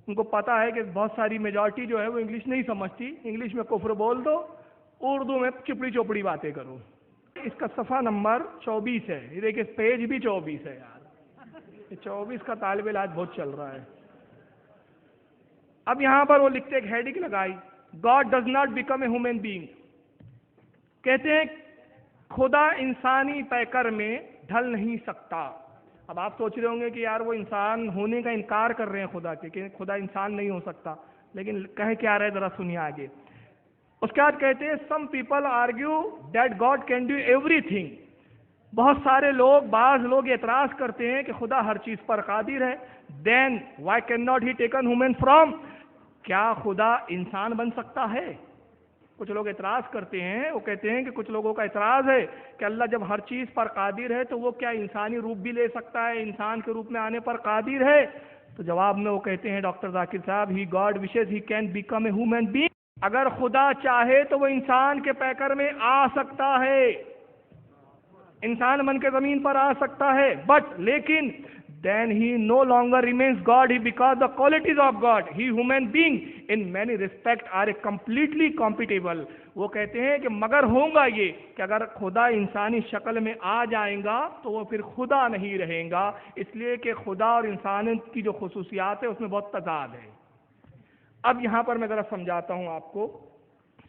Speaker 1: ان کو پتا ہے کہ بہت ساری میجورٹی جو ہے وہ انگلش نہیں سمجھتی، انگلش میں کفر بول دو، اردو میں چپڑی چوپڑی باتیں کرو۔ اس کا صفحہ نمبر 24 ہے، یہ دیکھیں پیج بھی 24 ہے یار، یہ 24 کا طالب علاج بہت چل رہا ہے۔ اب یہاں پر وہ لکھتے ایک ہیڈنگ لگائی، God does not become a human being, کہتے ہیں خدا انسانی پیکر میں ڈھل نہیں سکتا۔ اب آپ سوچ رہے ہوں گے کہ یار وہ انسان ہونے کا انکار کر رہے ہیں خدا کے، کہ خدا انسان نہیں ہو سکتا، لیکن کہہ کیا رہے ذرا سنیے آگے۔ اس کے بعد کہتے ہیں some people argue that God can do every thing, بہت سارے لوگ، بعض لوگ اعتراض کرتے ہیں کہ خدا ہر چیز پر قادر ہے، then why can not he take on human form, کیا خدا انسان بن سکتا ہے؟ کچھ لوگ اعتراض کرتے ہیں، وہ کہتے ہیں کہ کچھ لوگوں کا اعتراض ہے کہ اللہ جب ہر چیز پر قادر ہے تو وہ کیا انسانی روپ بھی لے سکتا ہے، انسان کے روپ میں آنے پر قادر ہے؟ تو جواب میں وہ کہتے ہیں doctor Zakir sahab he God wishes he can become a human being. اگر خدا چاہے تو وہ انسان کے پیکر میں آ سکتا ہے, انسان بن کے زمین پر آ سکتا ہے, بٹ لیکن then he no longer remains God, he because the qualities of God, he human being in many respects are completely compatible. وہ کہتے ہیں کہ مگر ہوگا یہ کہ اگر خدا انسانی شکل میں آ جائیں گا تو وہ پھر خدا نہیں رہیں گا, اس لیے کہ خدا اور انسان کی جو خصوصیات ہے اس میں بہت تضاد ہے. اب یہاں پر میں ذرا سمجھاتا ہوں آپ کو.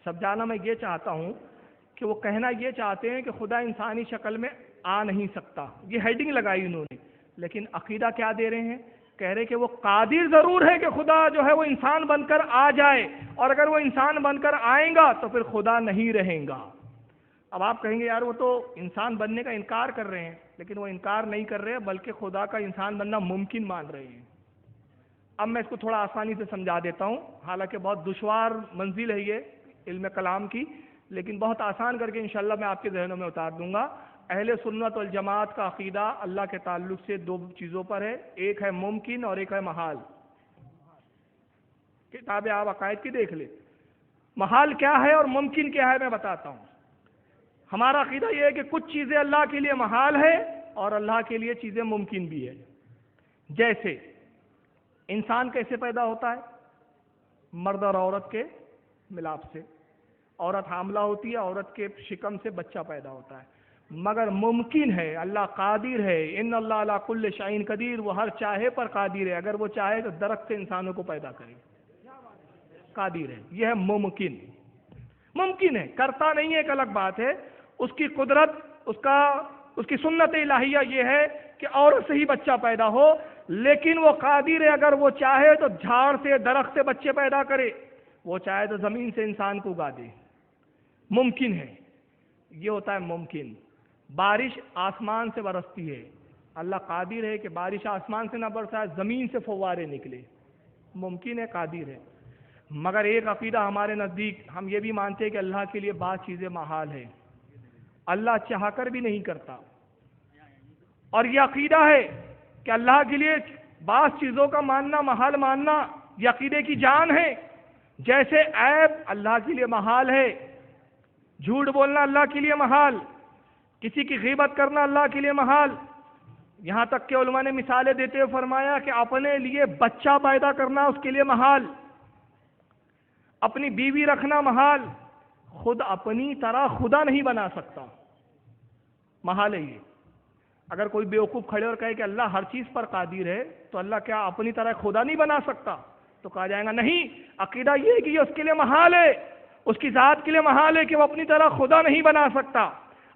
Speaker 1: سمجھانا میں یہ چاہتا ہوں کہ وہ کہنا یہ چاہتے ہیں کہ خدا انسانی شکل میں آ نہیں سکتا, یہ ہیڈنگ لگائی انہوں نے, لیکن عقیدہ کیا دے رہے ہیں, کہہ رہے کہ وہ قادر ضرور ہے کہ خدا جو ہے وہ انسان بن کر آ جائے, اور اگر وہ انسان بن کر آئیں گا تو پھر خدا نہیں رہیں گا. اب آپ کہیں گے یار وہ تو انسان بننے کا انکار کر رہے ہیں, لیکن وہ انکار نہیں کر رہے بلکہ خدا کا انسان بننا ممکن مان رہے ہیں. اب میں اس کو تھوڑا آسانی سے سمجھا دیتا ہوں, حالانکہ بہت دشوار منزل ہے یہ علم کلام کی, لیکن بہت آسان کر کے انشاءاللہ میں آپ کے ذہنوں میں اتار دوں گا. اہل سنت والجماعت کا عقیدہ اللہ کے تعلق سے دو چیزوں پر ہے, ایک ہے ممکن اور ایک ہے محال. کتابیں آپ عقائد کی دیکھ لیں, محال کیا ہے اور ممکن کیا ہے میں بتاتا ہوں. ہمارا عقیدہ یہ ہے کہ کچھ چیزیں اللہ کے لیے محال ہے اور اللہ کے لیے چیزیں ممکن بھی ہے. جیسے انسان کیسے پیدا ہوتا ہے, مرد اور عورت کے ملاپ سے. عورت حاملہ ہوتی ہے, عورت کے شکم سے بچہ پیدا ہوتا ہے, مگر ممکن ہے, اللہ قادر ہے, ان اللہ علی کل شیء قدیر, وہ ہر چاہے پر قادر ہے. اگر وہ چاہے تو درخت سے انسانوں کو پیدا کرے, قادر ہے. یہ ہے ممکن, ممکن ہے, کرتا نہیں ہے ایک الگ بات ہے. اس کی قدرت, اس کی سنت الہیہ یہ ہے کہ عورت سے ہی بچہ پیدا ہو, لیکن وہ قادر ہے اگر وہ چاہے تو جھاڑ سے درخت سے بچے پیدا کرے, وہ چاہے تو زمین سے انسان کو اگا دے. ممکن ہے, یہ ہوتا ہے ممکن. بارش آسمان سے برستی ہے, اللہ قادر ہے کہ بارش آسمان سے نہ برسائے, زمین سے فوارے نکلے, ممکن ہے, قادر ہے. مگر ایک عقیدہ ہمارے نزدیک, ہم یہ بھی مانتے ہیں کہ اللہ کے لیے بعض چیزیں محال ہیں, اللہ چاہ کر بھی نہیں کرتا. اور یہ عقیدہ ہے کہ اللہ کے لیے بعض چیزوں کا ماننا, محال ماننا, یہ عقیدے کی جان ہے. جیسے عیب اللہ کے لیے محال ہے, جھوٹ بولنا اللہ کے لیے محال, کسی کی غیبت کرنا اللہ کے لیے محال. یہاں تک کہ علماء نے مثالیں دیتے ہوئے فرمایا کہ اپنے لیے بچہ پیدا کرنا اس کے لیے محال, اپنی بیوی رکھنا محال, خود اپنی طرح خدا نہیں بنا سکتا, محال ہے یہ. اگر کوئی بیوقوف کھڑے اور کہے کہ اللہ ہر چیز پر قادر ہے تو اللہ کیا اپنی طرح خدا نہیں بنا سکتا, تو کہا جائے گا نہیں, عقیدہ یہ ہے کہ یہ اس کے لیے محال ہے, اس کی ذات کے لیے محال ہے کہ وہ اپنی طرح خدا نہیں بنا سکتا,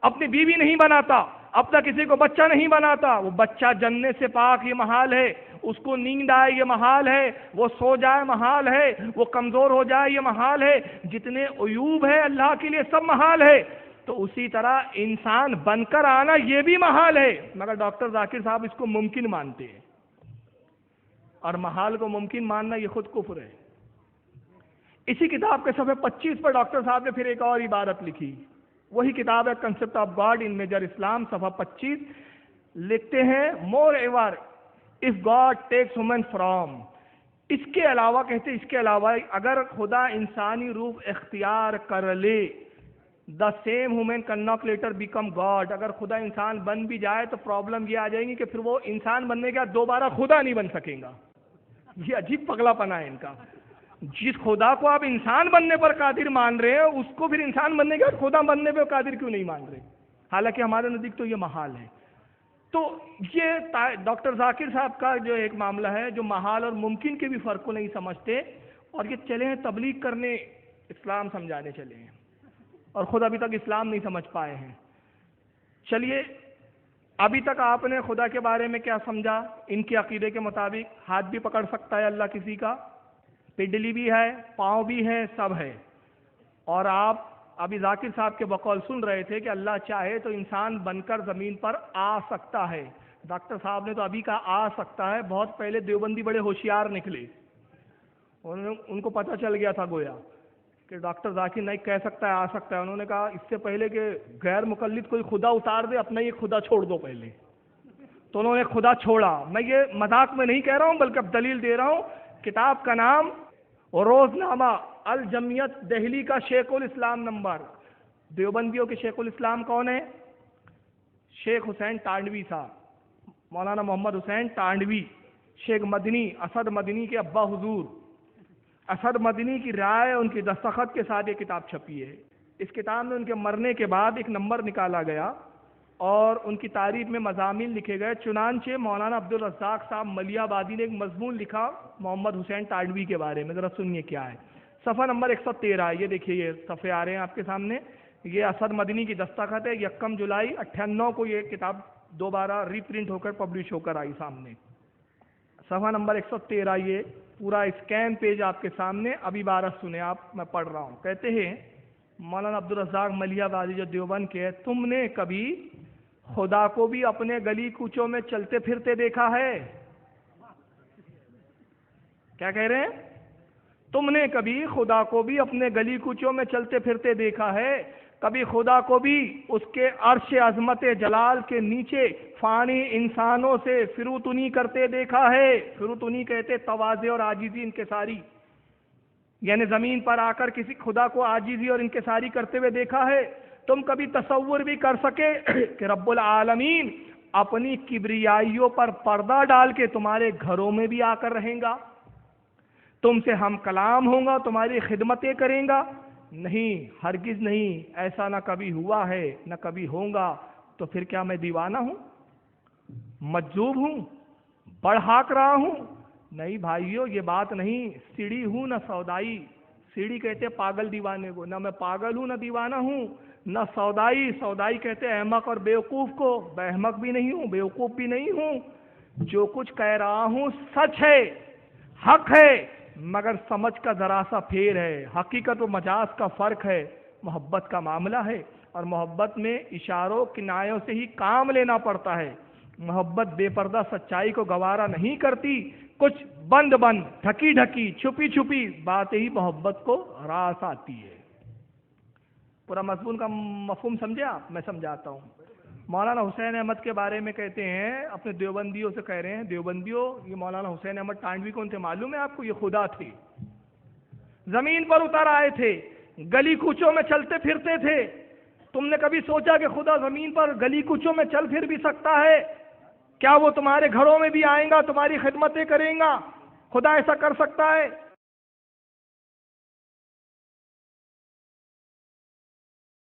Speaker 1: اپنی بیوی نہیں بناتا, اپنا کسی کو بچہ نہیں بناتا. وہ بچہ جننے سے پاک, یہ محال ہے. اس کو نیند آئے, یہ محال ہے. وہ سو جائے, محال ہے. وہ کمزور ہو جائے, یہ محال ہے. جتنے عیوب ہے اللہ کے لیے سب محال ہے. تو اسی طرح انسان بن کر آنا یہ بھی محال ہے, مگر ڈاکٹر ذاکر صاحب اس کو ممکن مانتے ہیں, اور محال کو ممکن ماننا یہ خود کفر ہے. اسی کتاب کے صفحے 25 پر ڈاکٹر صاحب نے پھر ایک اور عبارت لکھی, وہی کتاب ہے concept of God in major Islam, صفحہ 25. لکھتے ہیں moreover if God takes human form, اس کے علاوہ کہتے ہیں اس کے علاوہ اگر خدا انسانی روپ اختیار کر لے, the same human can not letter become God, اگر خدا انسان بن بھی جائے تو پرابلم یہ آ جائے گی کہ پھر وہ انسان بننے کے بعد دوبارہ خدا نہیں بن سکے گا. یہ عجیب پگلا پنا ہے ان کا. جس خدا کو آپ انسان بننے پر قادر مان رہے ہیں, اس کو پھر انسان بننے کے بعد خدا بننے پہ قادر کیوں نہیں مان رہے, حالانکہ ہمارے نزدیک تو یہ محال ہے. تو یہ ڈاکٹر ذاکر صاحب کا جو ایک معاملہ ہے, جو محال اور ممکن کے بھی فرق کو نہیں سمجھتے, اور یہ چلے ہیں تبلیغ کرنے, اسلام سمجھانے چلے ہیں, اور خود ابھی تک اسلام نہیں سمجھ پائے ہیں. چلیے, ابھی تک آپ نے خدا کے بارے میں کیا سمجھا؟ ان کے عقیدے کے مطابق ہاتھ بھی پکڑ سکتا ہے اللہ کسی کا, پنڈلی بھی ہے, پاؤں بھی ہے, سب ہے. اور آپ ابھی ذاکر صاحب کے بقول سن رہے تھے کہ اللہ چاہے تو انسان بن کر زمین پر آ سکتا ہے. ڈاکٹر صاحب نے تو ابھی کہا آ سکتا ہے, بہت پہلے دیوبندی بڑے ہوشیار نکلے, ان کو پتہ چل گیا تھا گویا کہ ڈاکٹر ذاکر نائک کہہ سکتا ہے آ سکتا ہے. انہوں نے کہا اس سے پہلے کہ غیر مقلد کوئی خدا اتار دے, اپنا یہ خدا چھوڑ دو پہلے. تو انہوں نے خدا چھوڑا. میں یہ مذاق میں نہیں کہہ رہا ہوں بلکہ اب دلیل دے رہا ہوں. کتاب کا نام روزنامہ الجمعیت دہلی کا شیخ الاسلام نمبر. دیوبندیوں کے شیخ الاسلام کون ہے؟ شیخ حسین تانڈوی صاحب, مولانا محمد حسین تانڈوی, شیخ مدنی, اسد مدنی کے ابا حضور. اسد مدنی کی رائے, ان کی دستخط کے ساتھ یہ کتاب چھپی ہے. اس کتاب میں ان کے مرنے کے بعد ایک نمبر نکالا گیا اور ان کی تعریف میں مضامین لکھے گئے. چنانچہ مولانا عبدالرزاق صاحب ملیح آبادی نے ایک مضمون لکھا محمد حسین تانڈوی کے بارے میں. ذرا سنیے کیا ہے. صفحہ نمبر 113, یہ دیکھیے, یہ صفحے آ رہے ہیں آپ کے سامنے. یہ اسد مدنی کی دستخط ہے. 1 جولائی 98 کو یہ کتاب دوبارہ ری پرنٹ ہو کر پبلش ہو کر آئی سامنے. صفحہ نمبر 113, یہ پورا اسکین پیج آپ کے سامنے. اب عبارت سنیں آپ, میں پڑھ رہا ہوں. کہتے ہیں مولانا عبدالرزاق ملیح آبادی جو دیوبند کے, تم نے کبھی خدا کو بھی اپنے گلی کوچوں میں چلتے پھرتے دیکھا ہے؟ کیا کہہ رہے ہیں؟ تم نے کبھی خدا کو بھی اپنے گلی کوچوں میں چلتے پھرتے دیکھا ہے؟ کبھی خدا کو بھی اس کے عرش عظمت جلال کے نیچے فانی انسانوں سے فروتنی کرتے دیکھا ہے؟ فروتنی کہتے تواضع اور عاجزی انکساری, یعنی زمین پر آ کر کسی خدا کو عاجزی اور انکساری کرتے ہوئے دیکھا ہے؟ تم کبھی تصور بھی کر سکے کہ رب العالمین اپنی کبریائیوں پر پردہ ڈال کے تمہارے گھروں میں بھی آ کر رہیں گا, تم سے ہم کلام ہوں گا, تمہاری خدمتیں کریں گا؟ نہیں, ہرگز نہیں. ایسا نہ کبھی ہوا ہے نہ کبھی ہوگا. تو پھر کیا میں دیوانہ ہوں, مجذوب ہوں, بڑھاک رہا ہوں؟ نہیں بھائیو, یہ بات نہیں. سیڑھی ہوں نہ سودائی. سیڑھی کہتے پاگل دیوانے کو, نہ میں پاگل ہوں نہ دیوانہ ہوں. نہ سودائی, سودائی کہتے احمق اور بیوقوف کو, میں احمق بھی نہیں ہوں بیوقوف بھی نہیں ہوں. جو کچھ کہہ رہا ہوں سچ ہے, حق ہے, مگر سمجھ کا ذرا سا پھیر ہے. حقیقت و مجاز کا فرق ہے. محبت کا معاملہ ہے اور محبت میں اشاروں کنایوں سے ہی کام لینا پڑتا ہے. محبت بے پردہ سچائی کو گوارا نہیں کرتی. کچھ بند بند, ڈھکی ڈھکی, چھپی چھپی باتیں ہی محبت کو راس آتی ہے. پورا مضمون کا مفہوم سمجھے آپ؟ میں سمجھاتا ہوں. مولانا حسین احمد کے بارے میں کہتے ہیں, اپنے دیوبندیوں سے کہہ رہے ہیں, دیوبندیوں یہ مولانا حسین احمد تانڈوی کون تھے معلوم ہے آپ کو؟ یہ خدا تھے, زمین پر اتر آئے تھے, گلی کوچوں میں چلتے پھرتے تھے. تم نے کبھی سوچا کہ خدا زمین پر گلی کوچوں میں چل پھر بھی سکتا ہے؟ کیا وہ تمہارے گھروں میں بھی آئیں گا, تمہاری خدمتیں کریں گا؟ خدا ایسا کر سکتا ہے؟